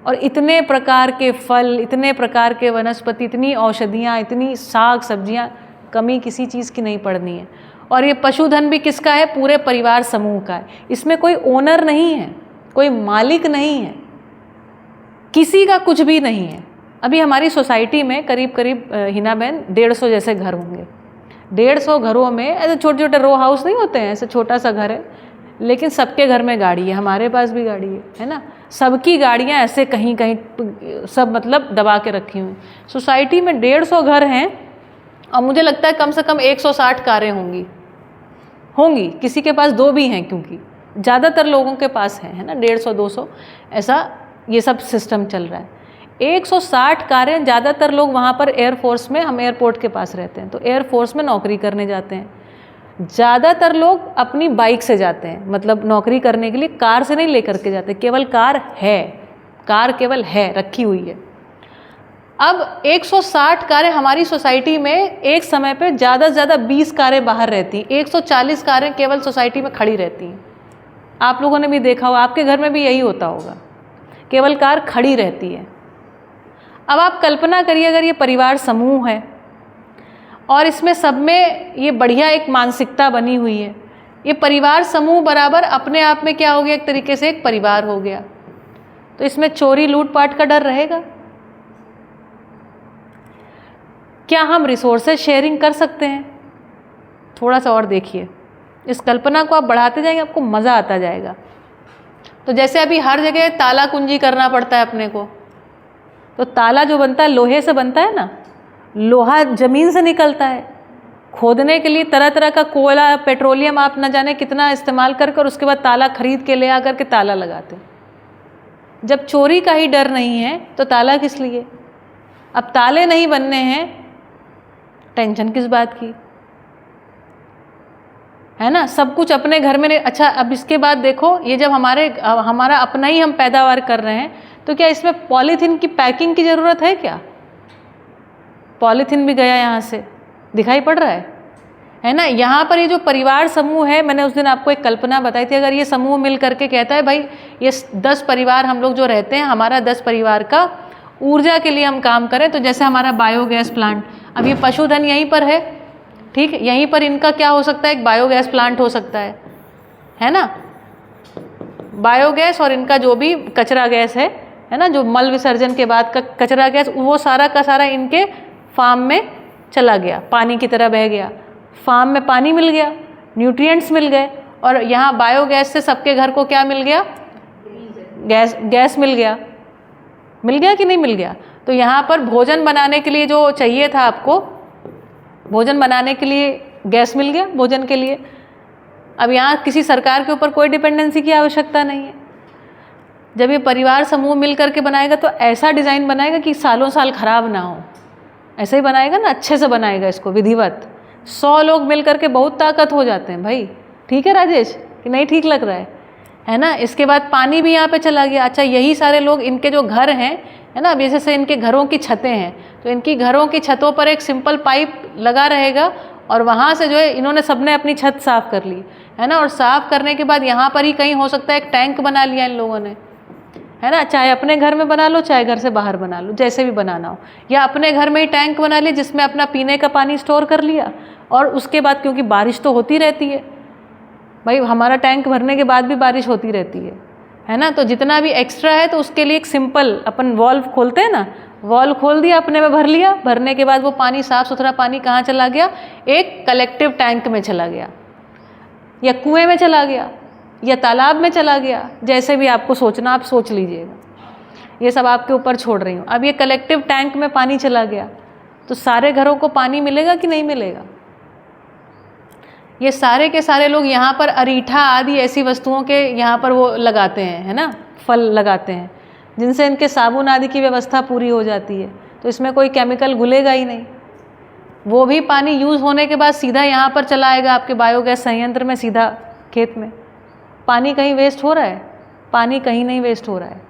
[SPEAKER 1] और इतने प्रकार के फल, इतने प्रकार के वनस्पति, इतनी औषधियाँ, इतनी साग सब्जियाँ, कमी किसी चीज़ की नहीं पड़नी है। और ये पशुधन भी किसका है? पूरे परिवार समूह का है। इसमें कोई ओनर नहीं है, कोई मालिक नहीं है, किसी का कुछ भी नहीं है। अभी हमारी सोसाइटी में करीब करीब हिना बहन 150 जैसे घर होंगे। 150 घरों में ऐसे छोटे छोटे रो हाउस नहीं होते हैं, ऐसे छोटा सा घर है, लेकिन सबके घर में गाड़ी है, हमारे पास भी गाड़ी है ना, सबकी गाड़ियाँ ऐसे कहीं कहीं सब मतलब दबा के रखी हुई। सोसाइटी में 150 घर हैं और मुझे लगता है कम से कम 160 कारें होंगी, किसी के पास 2 भी हैं, क्योंकि ज़्यादातर लोगों के पास है ना, 150-200 ऐसा ये सब सिस्टम चल रहा है। 160 कारें, ज़्यादातर लोग वहाँ पर एयरफोर्स में, हम एयरपोर्ट के पास रहते हैं तो एयरफोर्स में नौकरी करने जाते हैं, ज़्यादातर लोग अपनी बाइक से जाते हैं, मतलब नौकरी करने के लिए कार से नहीं लेकर के जाते, केवल कार केवल है, रखी हुई है। अब 160 कारें हमारी सोसाइटी में एक समय पे ज़्यादा से ज़्यादा 20 कारें बाहर रहती हैं, 140 कारें केवल सोसाइटी में खड़ी रहती हैं। आप लोगों ने भी देखा होगा, आपके घर में भी यही होता होगा, केवल कार खड़ी रहती है। अब आप कल्पना करिए अगर ये परिवार समूह है और इसमें सब में ये बढ़िया एक मानसिकता बनी हुई है, ये परिवार समूह बराबर अपने आप में क्या हो गया? एक तरीके से एक परिवार हो गया। तो इसमें चोरी लूटपाट का डर रहेगा? क्या हम रिसोर्सेज शेयरिंग कर सकते हैं? थोड़ा सा और देखिए, इस कल्पना को आप बढ़ाते जाएंगे, आपको मज़ा आता जाएगा। तो जैसे अभी हर जगह ताला कुंजी करना पड़ता है अपने को, तो ताला जो बनता है लोहे से बनता है ना, लोहा ज़मीन से निकलता है, खोदने के लिए तरह तरह का कोयला, पेट्रोलियम आप न जाने कितना इस्तेमाल कर उसके बाद ताला खरीद के ले आकर के ताला लगाते। जब चोरी का ही डर नहीं है तो ताला किस लिए? अब ताले नहीं बनने हैं, टेंशन किस बात की, है ना, सब कुछ अपने घर में। अच्छा, अब इसके बाद देखो, ये जब हमारा अपना ही हम पैदावार कर रहे हैं, तो क्या इसमें पॉलीथीन की पैकिंग की ज़रूरत है क्या? पॉलीथीन भी गया यहाँ से, दिखाई पड़ रहा है ना। यहाँ पर ये जो परिवार समूह है, मैंने उस दिन आपको एक कल्पना बताई थी, अगर ये समूह मिल करके कहता है भाई ये 10 परिवार हम लोग जो रहते हैं, हमारा 10 परिवार का ऊर्जा के लिए हम काम करें, तो जैसे हमारा बायोगैस प्लांट, अब ये पशुधन यहीं पर है, ठीक है, यहीं पर इनका क्या हो सकता है? एक बायोगैस प्लांट हो सकता है ना, बायोगैस और इनका जो भी कचरा गैस है है ना, जो मल विसर्जन के बाद का कचरा गैस, वो सारा का सारा इनके फार्म में चला गया, पानी की तरह बह गया। फार्म में पानी मिल गया, न्यूट्रिएंट्स मिल गए, और यहाँ बायोगैस से सबके घर को क्या मिल गया? गैस मिल गया। मिल गया कि नहीं मिल गया? तो यहाँ पर भोजन बनाने के लिए जो चाहिए था आपको, भोजन बनाने के लिए गैस मिल गया भोजन के लिए। अब यहाँ किसी सरकार के ऊपर कोई डिपेंडेंसी की आवश्यकता नहीं है। जब ये परिवार समूह मिल करके बनाएगा तो ऐसा डिज़ाइन बनाएगा कि सालों साल खराब ना हो, ऐसे ही बनाएगा ना, अच्छे से बनाएगा इसको विधिवत। 100 लोग मिल करके बहुत ताकत हो जाते हैं भाई। ठीक है राजेश, कि नहीं ठीक लग रहा है ना? इसके बाद पानी भी यहाँ पे चला गया। अच्छा, यही सारे लोग, इनके जो घर हैं, है ना, अब जैसे इनके घरों की छतें हैं, तो इनकी घरों की छतों पर एक सिंपल पाइप लगा रहेगा, और वहाँ से जो है इन्होंने सबने अपनी छत साफ़ कर ली, है ना। और साफ़ करने के बाद यहाँ पर ही कहीं हो सकता है एक टैंक बना लिया इन लोगों ने, है ना, चाहे अपने घर में बना लो, चाहे घर से बाहर बना लो, जैसे भी बनाना हो। या अपने घर में ही टैंक बना लिया जिसमें अपना पीने का पानी स्टोर कर लिया, और उसके बाद क्योंकि बारिश तो होती रहती है भाई, हमारा टैंक भरने के बाद भी बारिश होती रहती है ना, तो जितना भी एक्स्ट्रा है तो उसके लिए एक सिंपल अपन वॉल्व खोलते हैं ना, वॉल्व खोल दिया, अपने में भर लिया, भरने के बाद वो पानी, साफ़ सुथरा पानी कहाँ चला गया? एक कलेक्टिव टैंक में चला गया, या कुएं में चला गया, या तालाब में चला गया, जैसे भी आपको सोचना आप सोच लीजिएगा, ये सब आपके ऊपर छोड़ रही हूँ। अब ये कलेक्टिव टैंक में पानी चला गया तो सारे घरों को पानी मिलेगा कि नहीं मिलेगा? ये सारे के सारे लोग यहाँ पर अरीठा आदि ऐसी वस्तुओं के यहाँ पर वो लगाते हैं, है ना, फल लगाते हैं, जिनसे इनके साबुन आदि की व्यवस्था पूरी हो जाती है। तो इसमें कोई केमिकल घुलेगा ही नहीं। वो भी पानी यूज़ होने के बाद सीधा यहाँ पर चला आएगा आपके बायोगैस संयंत्र में, सीधा खेत में। पानी कहीं वेस्ट हो रहा है? पानी कहीं नहीं वेस्ट हो रहा है।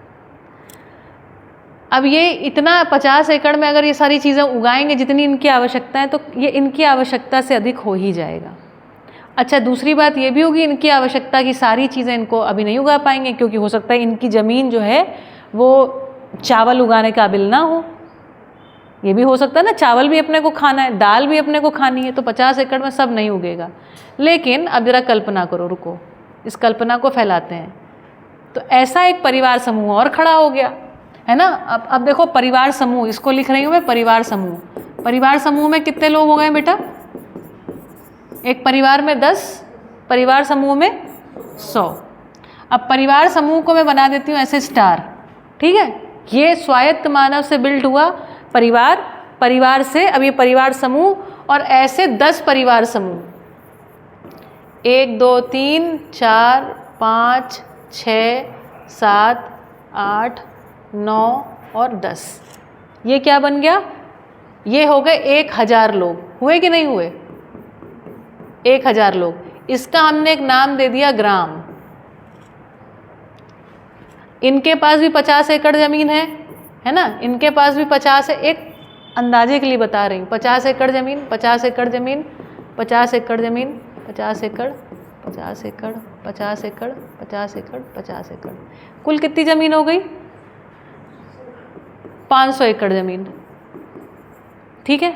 [SPEAKER 1] अब ये इतना 50 एकड़ में अगर ये सारी चीज़ें उगाएंगे जितनी इनकी आवश्यकता है, तो ये इनकी आवश्यकता से अधिक हो ही जाएगा। अच्छा, दूसरी बात ये भी होगी, इनकी आवश्यकता की सारी चीज़ें इनको अभी नहीं उगा पाएंगे, क्योंकि हो सकता है इनकी ज़मीन जो है वो चावल उगाने काबिल ना हो। ये भी हो सकता है ना, चावल भी अपने को खाना है, दाल भी अपने को खानी है, तो 50 एकड़ में सब नहीं उगेगा। लेकिन अब जरा कल्पना करो, रुको, इस कल्पना को फैलाते हैं। तो ऐसा एक परिवार समूह और खड़ा हो गया, है ना। अब देखो, परिवार समूह, इसको लिख रही हूँ मैं, परिवार समूह। परिवार समूह में कितने लोग हो गए बेटा? एक परिवार में 10, परिवार समूह में 100। अब परिवार समूह को मैं बना देती हूँ ऐसे स्टार, ठीक है। ये स्वायत्त मानव से बिल्ड हुआ परिवार, परिवार से अब ये परिवार समूह, और ऐसे 10 परिवार समूह, 1 2 3 4 5 6 7 8 9 और 10। ये क्या बन गया? ये हो गए 1000 लोग। हुए कि नहीं हुए? 1000 लोग। इसका हमने एक नाम दे दिया ग्राम। इनके पास भी 50 एकड़ ज़मीन है ना, इनके पास भी 50 है। एक अंदाजे के लिए बता रही हूँ, 50 एकड़ ज़मीन, 50 एकड़ ज़मीन, 50 एकड़ ज़मीन, 50 एकड़, 50 एकड़, 50 एकड़, 50 एकड़, 50 एकड़, कुल कितनी ज़मीन हो गई? 500 एकड़ ज़मीन, ठीक है।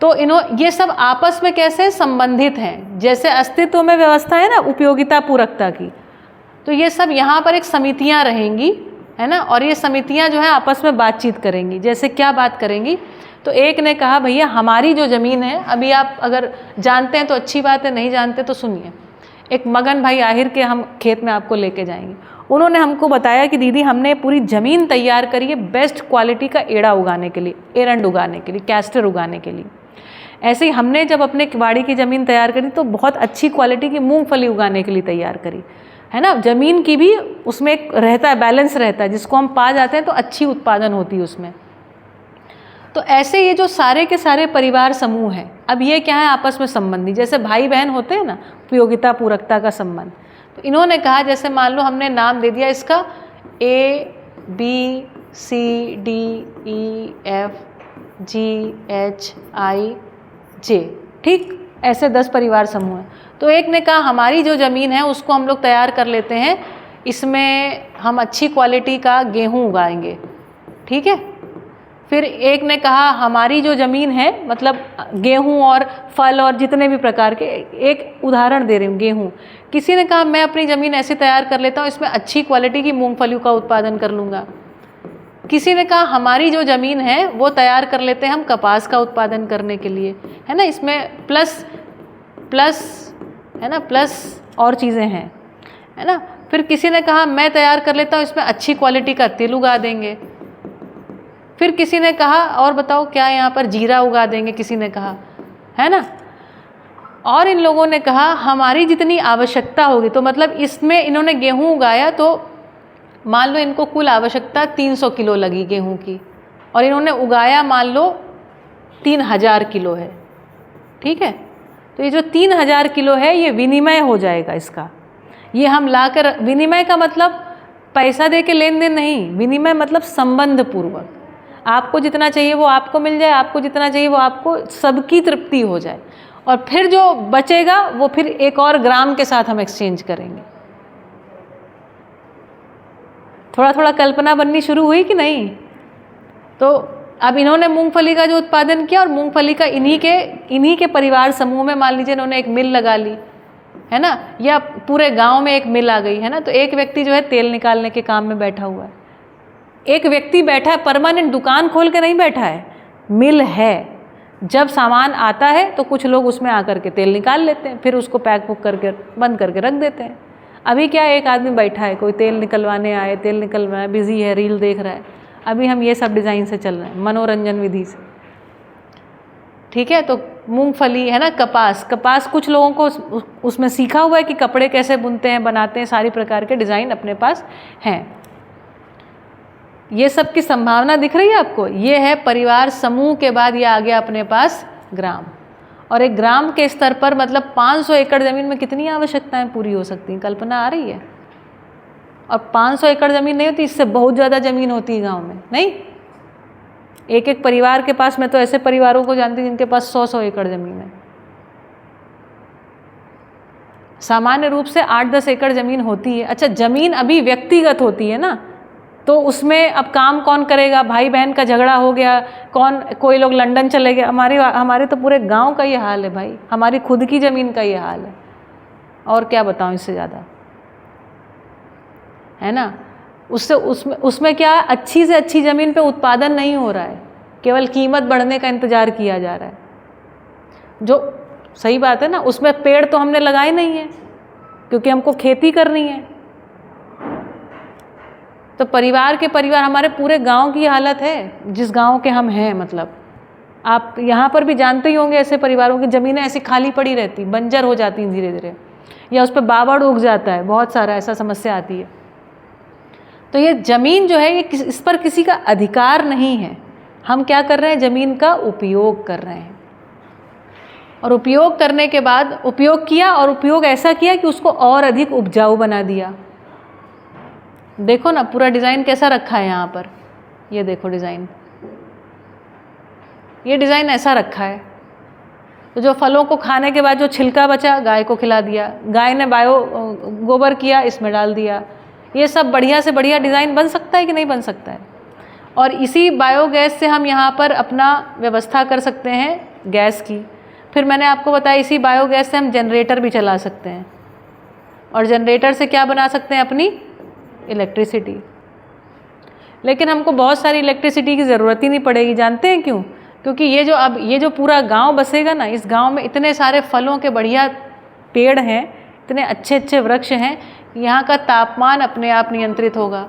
[SPEAKER 1] तो ये सब आपस में कैसे संबंधित हैं? जैसे अस्तित्व में व्यवस्था है ना उपयोगिता पूरकता की, तो ये सब यहाँ पर एक समितियाँ रहेंगी, है ना। और ये समितियाँ जो है आपस में बातचीत करेंगी। जैसे क्या बात करेंगी? तो एक ने कहा, भैया हमारी जो ज़मीन है, अभी आप अगर जानते हैं तो अच्छी बात है, नहीं जानते तो सुनिए। एक मगन भाई आहिर के हम खेत में आपको लेके जाएंगे। उन्होंने हमको बताया कि दीदी हमने पूरी ज़मीन तैयार करी है बेस्ट क्वालिटी का एड़ा उगाने के लिए, एरंड उगाने के लिए, कैस्टर उगाने के लिए। ऐसे ही हमने जब अपने बाड़ी की ज़मीन तैयार करी तो बहुत अच्छी क्वालिटी की मूंगफली उगाने के लिए तैयार करी, है ना। ज़मीन की भी उसमें एक रहता है, बैलेंस रहता है, जिसको हम पा जाते हैं तो अच्छी उत्पादन होती है उसमें। तो ऐसे ये जो सारे के सारे परिवार समूह हैं, अब ये क्या है? आपस में संबंधी, जैसे भाई बहन होते हैं ना, उपयोगिता पूरकता का संबंध। तो इन्होंने कहा, जैसे मान लो हमने नाम दे दिया इसका ABCDEFGHIJ, ठीक, ऐसे 10 परिवार समूह हैं। तो एक ने कहा हमारी जो ज़मीन है उसको हम लोग तैयार कर लेते हैं, इसमें हम अच्छी क्वालिटी का गेहूँ उगाएंगे, ठीक है। फिर एक ने कहा हमारी जो ज़मीन है, मतलब गेहूँ और फल और जितने भी प्रकार के, एक उदाहरण दे रही हूँ, गेहूँ। किसी ने कहा मैं अपनी ज़मीन ऐसे तैयार कर लेता हूँ, इसमें अच्छी क्वालिटी की मूंगफलियों का उत्पादन कर लूँगा, किसी ने कहा हमारी जो ज़मीन है वो तैयार कर लेते हैं हम कपास का उत्पादन करने के लिए, है ना, इसमें प्लस प्लस है ना, प्लस और चीज़ें हैं, है ना। फिर किसी ने कहा मैं तैयार कर लेता हूँ इसमें अच्छी क्वालिटी का तिल उगा देंगे। फिर किसी ने कहा और बताओ क्या यहाँ पर जीरा उगा देंगे, किसी ने कहा, है ना। और इन लोगों ने कहा हमारी जितनी आवश्यकता होगी, तो मतलब इसमें इन्होंने गेहूँ उगाया तो मान लो इनको कुल आवश्यकता 300 किलो लगी गेहूँ की, और इन्होंने उगाया मान लो 3000 किलो है, ठीक है। तो ये जो 3000 किलो है ये विनिमय हो जाएगा इसका, ये हम लाकर, विनिमय का मतलब पैसा दे के लेन देन नहीं, विनिमय मतलब संबंध पूर्वक, आपको जितना चाहिए वो आपको मिल जाए, आपको जितना चाहिए वो आपको, सबकी तृप्ति हो जाए, और फिर जो बचेगा वो फिर एक और ग्राम के साथ हम एक्सचेंज करेंगे। थोड़ा थोड़ा कल्पना बननी शुरू हुई कि नहीं। तो अब इन्होंने मूंगफली का जो उत्पादन किया, और मूंगफली का इन्हीं के परिवार समूह में मान लीजिए इन्होंने एक मिल लगा ली, है ना, या पूरे गांव में एक मिल आ गई, है ना। तो एक व्यक्ति जो है तेल निकालने के काम में बैठा हुआ है, एक व्यक्ति बैठा है, परमानेंट दुकान खोल के नहीं बैठा है, मिल है। जब सामान आता है तो कुछ लोग उसमें आकर के तेल निकाल लेते हैं, फिर उसको पैक पुक करके बंद करके रख देते हैं। अभी क्या एक आदमी बैठा है, कोई तेल निकलवाने आए, तेल निकलवाए, बिजी है, रील देख रहा है। अभी हम ये सब डिज़ाइन से चल रहे हैं, मनोरंजन विधि से, ठीक है। तो मूंगफली, है ना, कपास कुछ लोगों को उसमें सीखा हुआ है कि कपड़े कैसे बुनते हैं, बनाते हैं, सारी प्रकार के डिज़ाइन अपने पास हैं। ये सब की संभावना दिख रही है आपको। ये है परिवार समूह के बाद ये आ गया अपने पास ग्राम, और एक ग्राम के स्तर पर मतलब 500 एकड़ ज़मीन में कितनी आवश्यकताएं पूरी हो सकती हैं, कल्पना आ रही है। और 500 एकड़ ज़मीन नहीं होती, इससे बहुत ज़्यादा ज़मीन होती है गांव में, नहीं, एक एक परिवार के पास, मैं तो ऐसे परिवारों को जानती हूँ जिनके पास 100-100 एकड़ ज़मीन है। सामान्य रूप से 8-10 एकड़ ज़मीन होती है। अच्छा, ज़मीन अभी व्यक्तिगत होती है ना, तो उसमें अब काम कौन करेगा, भाई बहन का झगड़ा हो गया, कोई लोग लंदन चले गए, हमारे तो पूरे गांव का ये हाल है भाई, हमारी खुद की ज़मीन का ये हाल है, और क्या बताऊं इससे ज़्यादा, है ना। उसमें क्या, अच्छी से अच्छी ज़मीन पे उत्पादन नहीं हो रहा है, केवल कीमत बढ़ने का इंतज़ार किया जा रहा है, जो सही बात है ना। उसमें पेड़ तो हमने लगाए नहीं है क्योंकि हमको खेती करनी है। तो परिवार हमारे पूरे गांव की हालत है, जिस गांव के हम हैं, मतलब आप यहाँ पर भी जानते ही होंगे ऐसे परिवारों की ज़मीनें ऐसी खाली पड़ी रहती, बंजर हो जाती हैं धीरे धीरे, या उस पर बावड़ उग जाता है, बहुत सारा ऐसा समस्या आती है। तो ये ज़मीन जो है ये इस पर किसी का अधिकार नहीं है, हम क्या कर रहे हैं, ज़मीन का उपयोग कर रहे हैं। और उपयोग करने के बाद उपयोग किया, और उपयोग ऐसा किया कि उसको और अधिक उपजाऊ बना दिया। देखो ना पूरा डिज़ाइन कैसा रखा है यहाँ पर, ये देखो डिज़ाइन, ये डिज़ाइन ऐसा रखा है। तो जो फलों को खाने के बाद जो छिलका बचा गाय को खिला दिया, गाय ने गोबर किया इसमें डाल दिया। ये सब बढ़िया से बढ़िया डिज़ाइन बन सकता है कि नहीं बन सकता है। और इसी बायोगैस से हम यहाँ पर अपना व्यवस्था कर सकते हैं गैस की। फिर मैंने आपको बताया इसी बायोगैस से हम जनरेटर भी चला सकते हैं, और जनरेटर से क्या बना सकते हैं, अपनी इलेक्ट्रिसिटी। लेकिन हमको बहुत सारी इलेक्ट्रिसिटी की ज़रूरत ही नहीं पड़ेगी, जानते हैं क्यों? क्योंकि ये जो पूरा गांव बसेगा ना, इस गांव में इतने सारे फलों के बढ़िया पेड़ हैं, इतने अच्छे अच्छे वृक्ष हैं, यहाँ का तापमान अपने आप नियंत्रित होगा।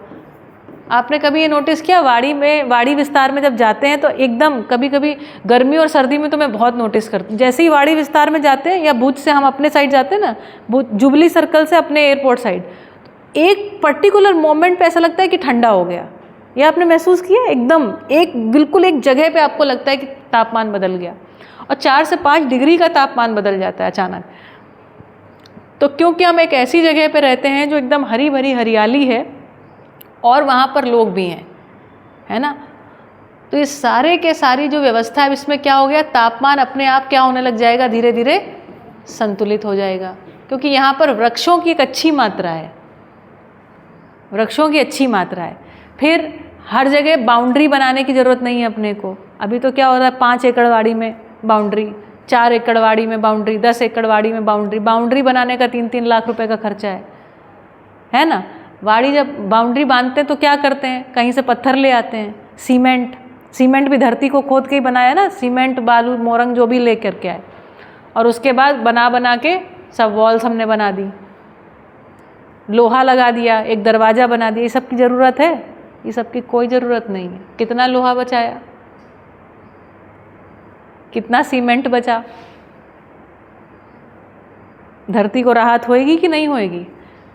[SPEAKER 1] आपने कभी ये नोटिस किया, वाड़ी विस्तार में जब जाते हैं तो एकदम कभी कभी गर्मी और सर्दी में तो मैं बहुत नोटिस करती हूँ, जैसे ही वाड़ी विस्तार में जाते हैं, या भुज से हम अपने साइड जाते हैं ना, जुबली सर्कल से अपने एयरपोर्ट साइड, एक पर्टिकुलर मोमेंट पे ऐसा लगता है कि ठंडा हो गया। ये आपने महसूस किया? एकदम बिल्कुल एक जगह पे आपको लगता है कि तापमान बदल गया, और 4 से 5 डिग्री का तापमान बदल जाता है अचानक। तो क्योंकि हम एक ऐसी जगह पे रहते हैं जो एकदम हरी भरी हरियाली है, और वहाँ पर लोग भी हैं, है ना। तो इस सारे के सारी जो व्यवस्था है, इसमें क्या हो गया, तापमान अपने आप क्या होने लग जाएगा, धीरे धीरे संतुलित हो जाएगा, क्योंकि यहाँ पर वृक्षों की एक अच्छी मात्रा है, वृक्षों की अच्छी मात्रा है। फिर हर जगह बाउंड्री बनाने की ज़रूरत नहीं है अपने को। अभी तो क्या हो रहा है, 5 एकड़ वाड़ी में बाउंड्री, 4 एकड़ वाड़ी में बाउंड्री, 10 एकड़ वाड़ी में बाउंड्री बनाने का 3-3 लाख रुपए का खर्चा है ना। बाड़ी जब बाउंड्री बांधते हैं तो क्या करते हैं, कहीं से पत्थर ले आते हैं, सीमेंट भी धरती को खोद के ही बनाया ना, सीमेंट बालू मोरंग जो भी ले करके आए, और उसके बाद बना के सब वॉल्स हमने बना दी, लोहा लगा दिया, एक दरवाज़ा बना दिया। ये सब की ज़रूरत है? ये सब की कोई ज़रूरत नहीं है। कितना लोहा बचाया, कितना सीमेंट बचा, धरती को राहत होएगी कि नहीं होएगी?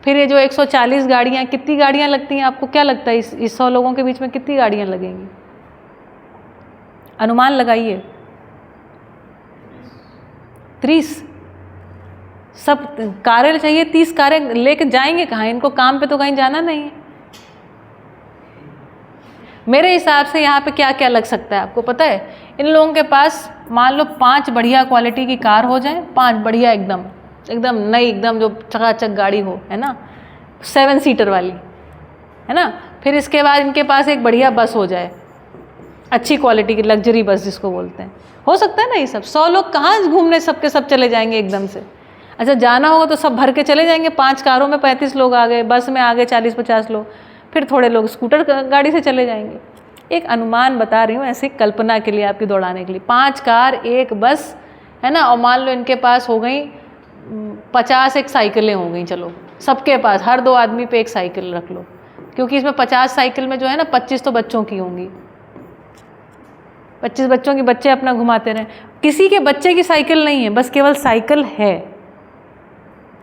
[SPEAKER 1] फिर ये जो 140 गाड़ियाँ, कितनी गाड़ियाँ लगती हैं? आपको क्या लगता है इस 100 लोगों के बीच में कितनी गाड़ियाँ लगेंगी? अनुमान लगाइए। 30। सब कारें चाहिए, 30 कारें लेके जाएंगे कहाँ? इनको काम पे तो कहीं जाना नहीं है। मेरे हिसाब से यहाँ पे क्या क्या लग सकता है आपको पता है? इन लोगों के पास मान लो 5 बढ़िया क्वालिटी की कार हो जाए, 5 बढ़िया एकदम नई, एकदम जो चकाचक गाड़ी हो, है ना, 7 सीटर वाली, है ना। फिर इसके बाद इनके पास एक बढ़िया बस हो जाए, अच्छी क्वालिटी की लग्जरी बस जिसको बोलते हैं। हो सकता है ना ये सब? 100 लोग कहाँ घूमने सबके सब चले जाएंगे एकदम से? अच्छा, जाना होगा तो सब भर के चले जाएंगे। 5 कारों में 35 लोग आ गए, बस में आ गए 40-50 लोग, फिर थोड़े लोग स्कूटर गाड़ी से चले जाएंगे। एक अनुमान बता रही हूँ, ऐसे कल्पना के लिए, आपकी दौड़ाने के लिए। 5 कार, एक बस, है ना, और मान लो इनके पास हो गई 50 एक साइकिलें हो गई। चलो सबके पास हर 2 आदमी पे एक साइकिल रख लो, क्योंकि इसमें 50 साइकिल में जो है ना 25 तो बच्चों की होंगी। 25 बच्चों की, बच्चे अपना घुमाते रहें। किसी के बच्चे की साइकिल नहीं है, बस केवल साइकिल है।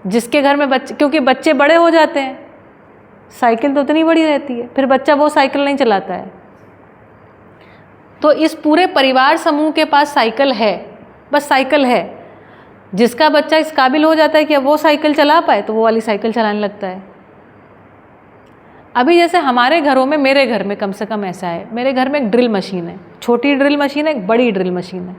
[SPEAKER 1] जिसके घर में बच्चे, क्योंकि बच्चे बड़े हो जाते हैं, साइकिल तो उतनी बड़ी रहती है, फिर बच्चा वो साइकिल नहीं चलाता है। तो इस पूरे परिवार समूह के पास साइकिल है, बस साइकिल है। जिसका बच्चा इस काबिल हो जाता है कि अब वो साइकिल चला पाए तो वो वाली साइकिल चलाने लगता है। अभी जैसे हमारे घरों में, मेरे घर में कम से कम ऐसा है, मेरे घर में एक ड्रिल मशीन है, छोटी ड्रिल मशीन है, एक बड़ी ड्रिल मशीन है,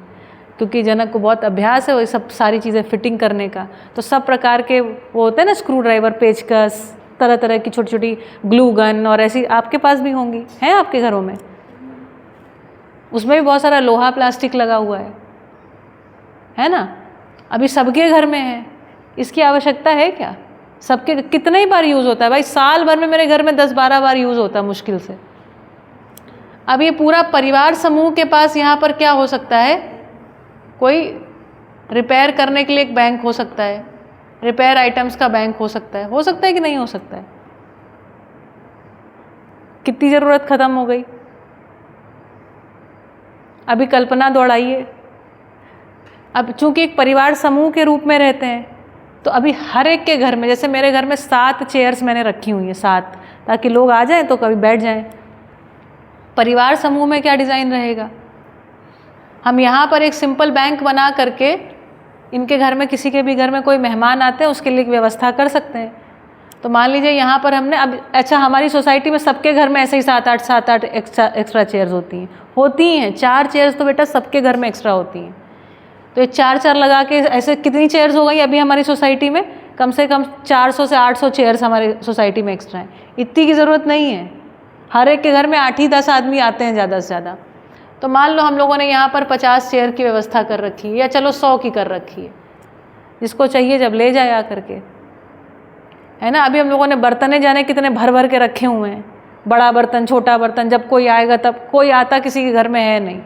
[SPEAKER 1] क्योंकि जनक को बहुत अभ्यास है वो सब सारी चीज़ें फिटिंग करने का। तो सब प्रकार के वो होते हैं ना, स्क्रू ड्राइवर, पेचकस, तरह तरह की छोटी छोटी ग्लू गन, और ऐसी आपके पास भी होंगी, हैं आपके घरों में? उसमें भी बहुत सारा लोहा प्लास्टिक लगा हुआ है ना। अभी सबके घर में है, इसकी आवश्यकता है क्या? सबके कितने ही बार यूज़ होता है भाई? साल भर में मेरे घर में 10-12 बार यूज़ होता है मुश्किल से। अब ये पूरा परिवार समूह के पास यहाँ पर क्या हो सकता है? कोई रिपेयर करने के लिए एक बैंक हो सकता है, रिपेयर आइटम्स का बैंक हो सकता है कि नहीं हो सकता है? कितनी ज़रूरत ख़त्म हो गई। अभी कल्पना दौड़ाइए, अब चूंकि एक परिवार समूह के रूप में रहते हैं, तो अभी हर एक के घर में, जैसे मेरे घर में 7 चेयर्स मैंने रखी हुई हैं, 7, ताकि लोग आ जाएं तो कभी बैठ जाएं। परिवार समूह में क्या डिज़ाइन रहेगा? हम यहाँ पर एक सिंपल बैंक बना करके इनके घर में, किसी के भी घर में कोई मेहमान आते हैं उसके लिए व्यवस्था कर सकते हैं। तो मान लीजिए यहाँ पर हमने अब, अच्छा हमारी सोसाइटी में सबके घर में ऐसे ही 7-8 एक्स्ट्रा चेयर्स होती हैं। 4 चेयर्स तो बेटा सबके घर में एक्स्ट्रा होती हैं। तो ये 4-4 लगा के ऐसे कितनी चेयर्स हो गई अभी हमारी सोसाइटी में? कम से कम 400 से 800 चेयर्स हमारी सोसाइटी में एक्स्ट्रा हैं। इतनी की ज़रूरत नहीं है। हर एक के घर में 8 ही 10 आदमी आते हैं ज़्यादा से ज़्यादा। तो मान लो हम लोगों ने यहाँ पर 50 चेयर की व्यवस्था कर रखी है, या चलो 100 की कर रखी है। जिसको चाहिए जब ले जाए आ करके, है ना। अभी हम लोगों ने बर्तने जाने कितने भर भर के रखे हुए हैं, बड़ा बर्तन, छोटा बर्तन, जब कोई आएगा तब। कोई आता किसी के घर में है नहीं,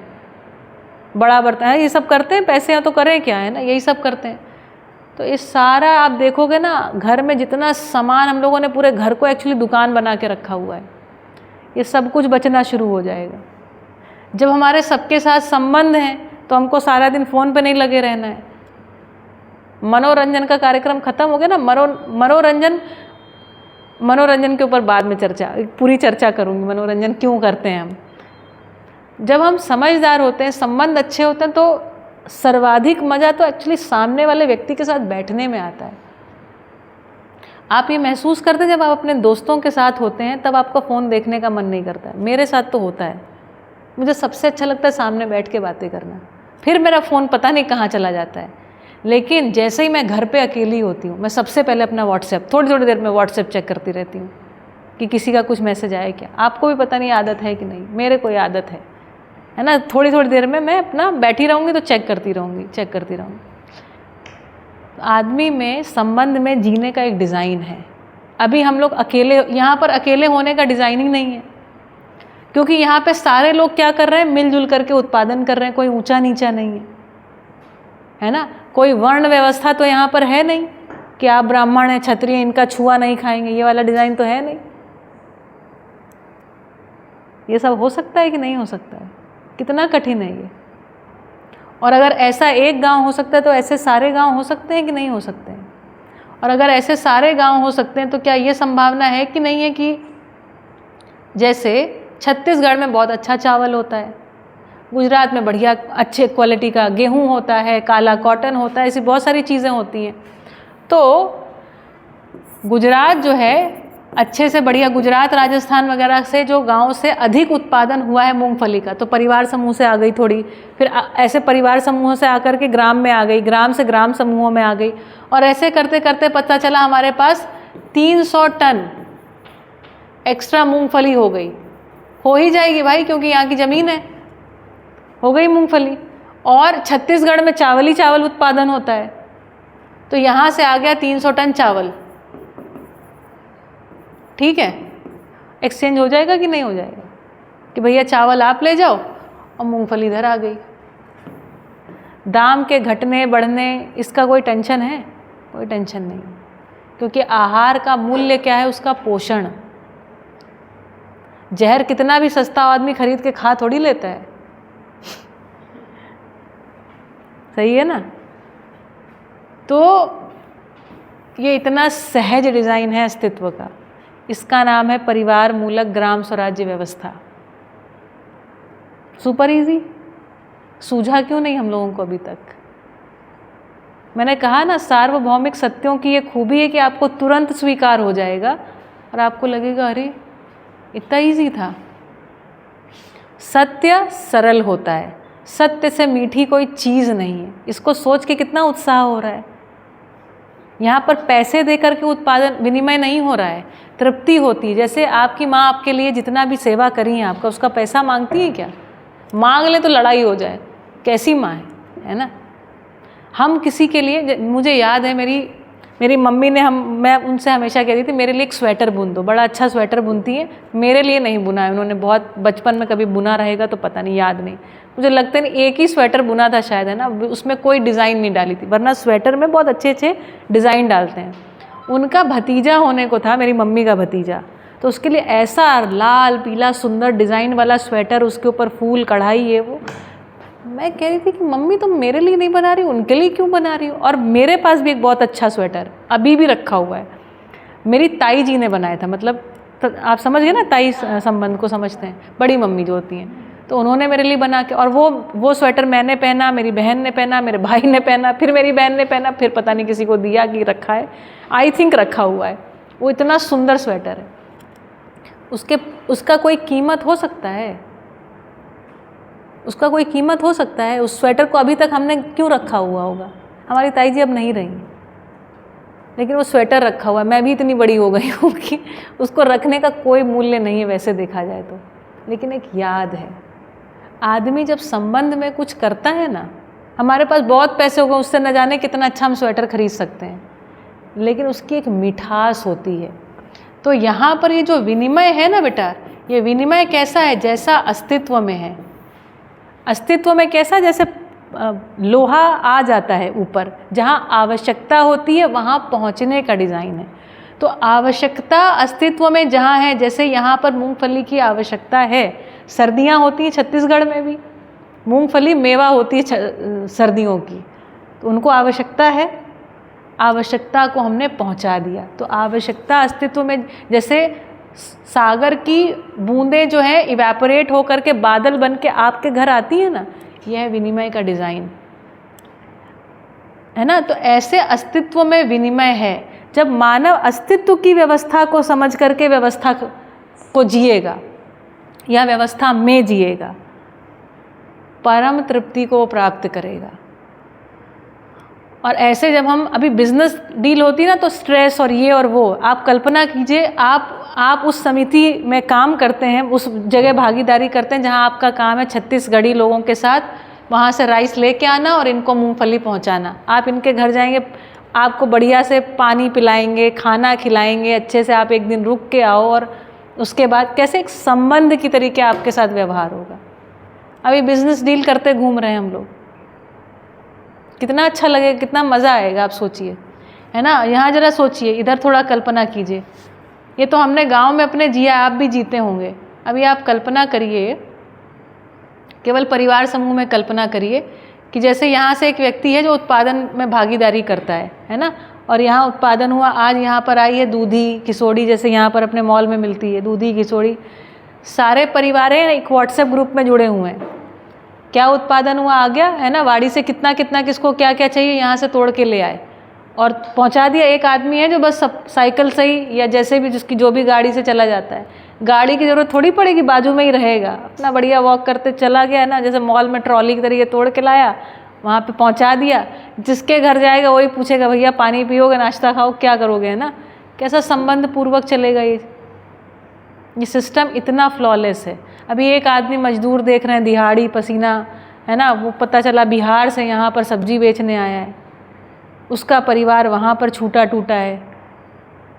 [SPEAKER 1] बड़ा बर्तन है, ये सब करते हैं। पैसे हैं तो करें क्या, है ना, यही सब करते हैं। तो ये सारा आप देखोगे ना, घर में जितना सामान हम लोगों ने पूरे घर को एक्चुअली दुकान बना के रखा हुआ है, ये सब कुछ बचना शुरू हो जाएगा। जब हमारे सबके साथ संबंध हैं तो हमको सारा दिन फ़ोन पे नहीं लगे रहना है। मनोरंजन का कार्यक्रम खत्म हो गया ना। मनोरंजन के ऊपर बाद में पूरी चर्चा करूँगी, मनोरंजन क्यों करते हैं हम। जब हम समझदार होते हैं, संबंध अच्छे होते हैं, तो सर्वाधिक मज़ा तो एक्चुअली सामने वाले व्यक्ति के साथ बैठने में आता है। आप ये महसूस करते हैं जब आप अपने दोस्तों के साथ होते हैं, तब आपका फ़ोन देखने का मन नहीं करता है। मेरे साथ तो होता है। मुझे सबसे अच्छा लगता है सामने बैठ के बातें करना। फिर मेरा फ़ोन पता नहीं कहाँ चला जाता है। लेकिन जैसे ही मैं घर पे अकेली होती हूँ, मैं सबसे पहले अपना व्हाट्सएप, थोड़ी देर में व्हाट्सएप चेक करती रहती हूँ कि किसी का कुछ मैसेज आया क्या। आपको भी पता नहीं आदत है कि नहीं, मेरे को ये आदत है ना। थोड़ी देर में मैं अपना बैठी रहूँगी तो चेक करती रहूँगी। आदमी में, संबंध में जीने का एक डिज़ाइन है। अभी हम लोग अकेले, यहाँ पर अकेले होने का डिज़ाइनिंग नहीं है, क्योंकि यहाँ पे सारे लोग क्या कर रहे हैं, मिलजुल करके उत्पादन कर रहे हैं, कोई ऊंचा नीचा नहीं है ना। कोई वर्ण व्यवस्था तो यहाँ पर है नहीं कि आप ब्राह्मण हैं, क्षत्रिय, इनका छुआ नहीं खाएंगे, ये वाला डिज़ाइन तो है नहीं। ये सब हो सकता है कि नहीं हो सकता है? कितना कठिन है ये। और अगर ऐसा एक गांव हो सकता है तो ऐसे सारे गांव हो सकते हैं कि नहीं हो सकते हैं? और अगर ऐसे सारे गांव हो सकते हैं तो क्या ये संभावना है कि नहीं है कि जैसे छत्तीसगढ़ में बहुत अच्छा चावल होता है, गुजरात में बढ़िया अच्छे क्वालिटी का गेहूं होता है, काला कॉटन होता है, ऐसी बहुत सारी चीज़ें होती हैं। तो गुजरात जो है अच्छे से बढ़िया, गुजरात राजस्थान वगैरह से जो गांव से अधिक उत्पादन हुआ है मूंगफली का, तो परिवार समूह से आ गई थोड़ी, फिर ऐसे परिवार समूह से आकर के ग्राम में आ गई, ग्राम से ग्राम समूहों में आ गई, और ऐसे करते करते पता चला हमारे पास 300 टन एक्स्ट्रा मूंगफली हो गई। हो ही जाएगी भाई, क्योंकि यहाँ की ज़मीन है, हो गई मूंगफली। और छत्तीसगढ़ में चावल ही चावल उत्पादन होता है, तो यहाँ से आ गया 300 टन चावल। ठीक है, एक्सचेंज हो जाएगा कि नहीं हो जाएगा, कि भैया चावल आप ले जाओ और मूंगफली इधर आ गई। दाम के घटने बढ़ने इसका कोई टेंशन है? कोई टेंशन नहीं, क्योंकि आहार का मूल्य क्या है, उसका पोषण। जहर कितना भी सस्ता आदमी खरीद के खा थोड़ी लेता है, सही है ना। तो ये इतना सहज डिज़ाइन है अस्तित्व का, इसका नाम है परिवार मूलक ग्राम स्वराज्य व्यवस्था। Super easy. सूझा क्यों नहीं हम लोगों को अभी तक? मैंने कहा ना, सार्वभौमिक सत्यों की ये खूबी है कि आपको तुरंत स्वीकार हो जाएगा और आपको लगेगा अरे इतना इजी था। सत्य सरल होता है, सत्य से मीठी कोई चीज़ नहीं है। इसको सोच के कितना उत्साह हो रहा है। यहाँ पर पैसे दे करके उत्पादन विनिमय नहीं हो रहा है, तृप्ति होती है। जैसे आपकी माँ आपके लिए जितना भी सेवा करी है आपका, उसका पैसा मांगती है क्या? मांग ले तो लड़ाई हो जाए, कैसी माँ है ना। हम किसी के लिए, मुझे याद है मेरी मम्मी ने, मैं उनसे हमेशा कहती थी मेरे लिए एक स्वेटर बुन दो। बड़ा अच्छा स्वेटर बुनती है, मेरे लिए नहीं बुना है उन्होंने, बहुत बचपन में कभी बुना रहेगा तो पता नहीं, याद नहीं, मुझे लगता नहीं, एक ही स्वेटर बुना था शायद, है ना, उसमें कोई डिज़ाइन नहीं डाली थी, वरना स्वेटर में बहुत अच्छे अच्छे डिज़ाइन डालते हैं। उनका भतीजा होने को था, मेरी मम्मी का भतीजा, तो उसके लिए ऐसा लाल पीला सुंदर डिज़ाइन वाला स्वेटर, उसके ऊपर फूल कढ़ाई है वो। मैं कह रही थी कि मम्मी तुम मेरे लिए नहीं बना रही, उनके लिए क्यों बना रही हो? और मेरे पास भी एक बहुत अच्छा स्वेटर अभी भी रखा हुआ है, मेरी ताई जी ने बनाया था। मतलब आप समझ गए ना, ताई संबंध को समझते हैं, बड़ी मम्मी जो होती हैं, तो उन्होंने मेरे लिए बना के, और वो स्वेटर मैंने पहना, मेरी बहन ने पहना, मेरे भाई ने पहना, फिर मेरी बहन ने पहना, फिर पता नहीं किसी को दिया कि रखा है, आई थिंक रखा हुआ है। वो इतना सुंदर स्वेटर है, उसका कोई कीमत हो सकता है? उसका कोई कीमत हो सकता है? उस स्वेटर को अभी तक हमने क्यों रखा हुआ होगा? हमारी ताई जी अब नहीं रही, लेकिन वो स्वेटर रखा हुआ है। मैं भी इतनी बड़ी हो गई हूँ कि उसको रखने का कोई मूल्य नहीं है वैसे देखा जाए तो, लेकिन एक याद है। आदमी जब संबंध में कुछ करता है ना, हमारे पास बहुत पैसे हो गए, उससे न जाने कितना अच्छा हम स्वेटर खरीद सकते हैं, लेकिन उसकी एक मिठास होती है। तो यहाँ पर ये जो विनिमय है ना बेटा, ये विनिमय कैसा है? जैसा अस्तित्व में है। अस्तित्व में कैसा? जैसे लोहा आ जाता है ऊपर, जहाँ आवश्यकता होती है वहाँ पहुँचने का डिज़ाइन है। तो आवश्यकता अस्तित्व में जहाँ है, जैसे यहाँ पर मूंगफली की आवश्यकता है, सर्दियाँ होती हैं छत्तीसगढ़ में भी, मूंगफली मेवा होती है सर्दियों की, तो उनको आवश्यकता है, आवश्यकता को हमने पहुँचा दिया। तो आवश्यकता अस्तित्व में, जैसे सागर की बूंदें जो है इवेपोरेट होकर के बादल बन के आपके घर आती है ना, यह है विनिमय का डिज़ाइन, है ना। तो ऐसे अस्तित्व में विनिमय है। जब मानव अस्तित्व की व्यवस्था को समझ करके व्यवस्था को जिएगा या व्यवस्था में जिएगा, परम तृप्ति को प्राप्त करेगा। और ऐसे जब हम अभी बिजनेस डील होती ना, तो स्ट्रेस और ये और वो, आप कल्पना कीजिए, आप उस समिति में काम करते हैं, उस जगह भागीदारी करते हैं जहां आपका काम है छत्तीसगढ़ी लोगों के साथ वहां से राइस लेके आना और इनको मूंगफली पहुंचाना। आप इनके घर जाएंगे, आपको बढ़िया से पानी पिलाएंगे, खाना खिलाएंगे, अच्छे से आप एक दिन रुक के आओ और उसके बाद कैसे एक संबंध की तरीके आपके साथ व्यवहार होगा। अभी बिजनेस डील करते घूम रहे हैं हम लोग, कितना अच्छा लगेगा, कितना मज़ा आएगा, आप सोचिए, है ना। यहाँ ज़रा सोचिए, इधर थोड़ा कल्पना कीजिए। ये तो हमने गांव में अपने जिया, आप भी जीते होंगे। अभी आप कल्पना करिए, केवल परिवार समूह में कल्पना करिए कि जैसे यहाँ से एक व्यक्ति है जो उत्पादन में भागीदारी करता है ना, और यहाँ उत्पादन हुआ, आज यहाँ पर आई है दूधी किसोड़ी, जैसे यहाँ पर अपने मॉल में मिलती है दूधी किसोड़ी, सारे परिवार हैं एक व्हाट्सएप ग्रुप में जुड़े हुए हैं। क्या उत्पादन हुआ, आ गया, है ना, वाड़ी से कितना कितना किसको क्या क्या चाहिए यहाँ से तोड़ के ले आए और पहुँचा दिया। एक आदमी है जो बस साइकिल से ही या जैसे भी जिसकी जो भी गाड़ी से चला जाता है, गाड़ी की ज़रूरत थोड़ी पड़ेगी, बाजू में ही रहेगा, अपना बढ़िया वॉक करते चला गया, है ना, जैसे मॉल में ट्रॉली की तरीके तोड़ के लाया, वहाँ पे पहुँचा दिया। जिसके घर जाएगा वही पूछेगा भैया पानी पियोगे, नाश्ता खाओ, क्या करोगे, है ना। कैसा संबंध पूर्वक चलेगा ये सिस्टम, इतना फ्लॉलेस है। अभी एक आदमी मजदूर देख रहे हैं, दिहाड़ी पसीना, है ना, वो पता चला बिहार से यहाँ पर सब्जी बेचने आया है, उसका परिवार वहाँ पर छूटा टूटा है,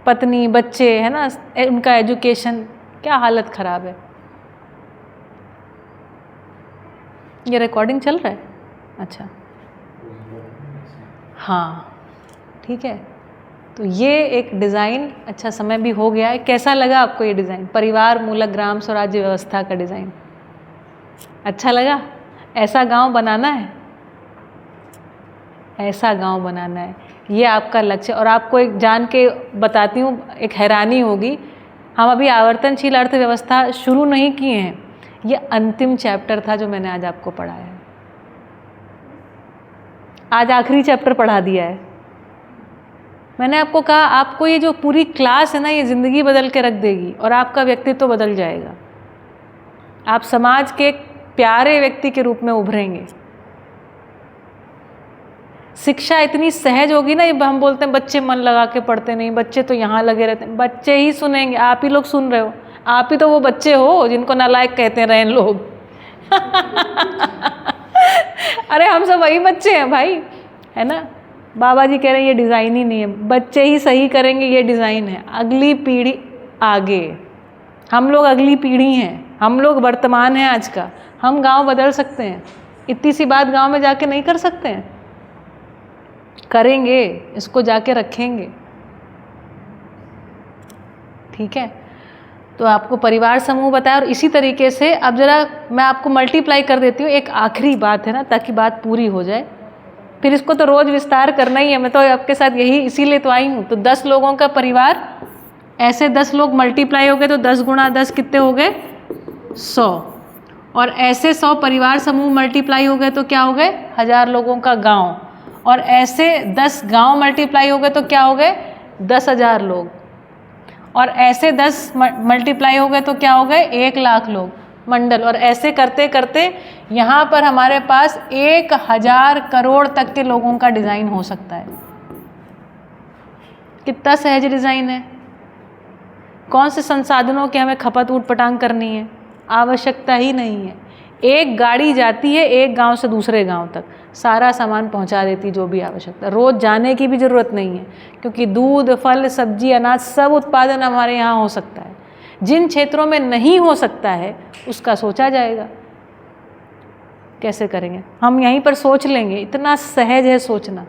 [SPEAKER 1] पत्नी बच्चे, है ना, उनका एजुकेशन, क्या हालत ख़राब है। ये रिकॉर्डिंग चल रहा है, अच्छा हाँ ठीक है। तो ये एक डिज़ाइन, अच्छा समय भी हो गया है। कैसा लगा आपको ये डिज़ाइन, परिवार मूलक ग्राम स्वराज्य व्यवस्था का डिज़ाइन? अच्छा लगा? ऐसा गांव बनाना है, ऐसा गांव बनाना है, ये आपका लक्ष्य। और आपको एक जान के बताती हूँ, एक हैरानी होगी, हम अभी आवर्तनशील अर्थव्यवस्था शुरू नहीं किए हैं, ये अंतिम चैप्टर था जो मैंने आज आपको पढ़ाया है। आज आखिरी चैप्टर पढ़ा दिया है मैंने। आपको कहा आपको ये जो पूरी क्लास है ना, ये ज़िंदगी बदल के रख देगी और आपका व्यक्तित्व बदल जाएगा। आप समाज के एक प्यारे व्यक्ति के रूप में उभरेंगे। शिक्षा इतनी सहज होगी ना, ये हम बोलते हैं बच्चे मन लगा के पढ़ते नहीं, बच्चे तो यहाँ लगे रहते हैं, बच्चे ही सुनेंगे। आप ही लोग सुन रहे हो, आप ही तो वो बच्चे हो जिनको नालायक कहते रहे लोग। अरे हम सब वही बच्चे हैं भाई, है ना। बाबा जी कह रहे हैं ये डिज़ाइन ही नहीं है, बच्चे ही सही करेंगे, ये डिज़ाइन है। अगली पीढ़ी आगे, हम लोग अगली पीढ़ी हैं, हम लोग वर्तमान हैं आज का। हम गांव बदल सकते हैं, इतनी सी बात गांव में जाके नहीं कर सकते हैं, करेंगे, इसको जाके रखेंगे, ठीक है। तो आपको परिवार समूह बताया, और इसी तरीके से अब ज़रा मैं आपको मल्टीप्लाई कर देती हूँ। एक आखिरी बात है ना, ताकि बात पूरी हो जाए, फिर इसको तो रोज़ विस्तार करना ही है। मैं तो आपके साथ यही इसीलिए तो आई हूँ। तो 10 लोगों का परिवार, ऐसे 10 लोग मल्टीप्लाई हो गए तो 10 गुणा 10 कितने हो गए, 100। और ऐसे 100 परिवार समूह मल्टीप्लाई हो गए तो क्या हो गए, 1000 लोगों का गाँव। और ऐसे 10 गाँव मल्टीप्लाई हो गए तो क्या हो गए, 10,000 लोग। और ऐसे 10 मल्टीप्लाई हो गए तो क्या हो गए, 1,00,000 लोग, मंडल। और ऐसे करते करते यहाँ पर हमारे पास 1000 करोड़ तक के लोगों का डिज़ाइन हो सकता है। कितना सहज डिज़ाइन है। कौन से संसाधनों की हमें खपत ऊटपटांग करनी है, आवश्यकता ही नहीं है। एक गाड़ी जाती है एक गांव से दूसरे गांव तक, सारा सामान पहुंचा देती, जो भी आवश्यकता। रोज़ जाने की भी ज़रूरत नहीं है, क्योंकि दूध, फल, सब्जी, अनाज सब उत्पादन हमारे यहाँ हो सकता है। जिन क्षेत्रों में नहीं हो सकता है उसका सोचा जाएगा, कैसे करेंगे हम, यहीं पर सोच लेंगे। इतना सहज है सोचना,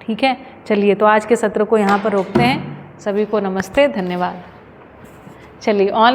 [SPEAKER 1] ठीक है। चलिए, तो आज के सत्र को यहाँ पर रोकते हैं। सभी को नमस्ते, धन्यवाद। चलिए ऑन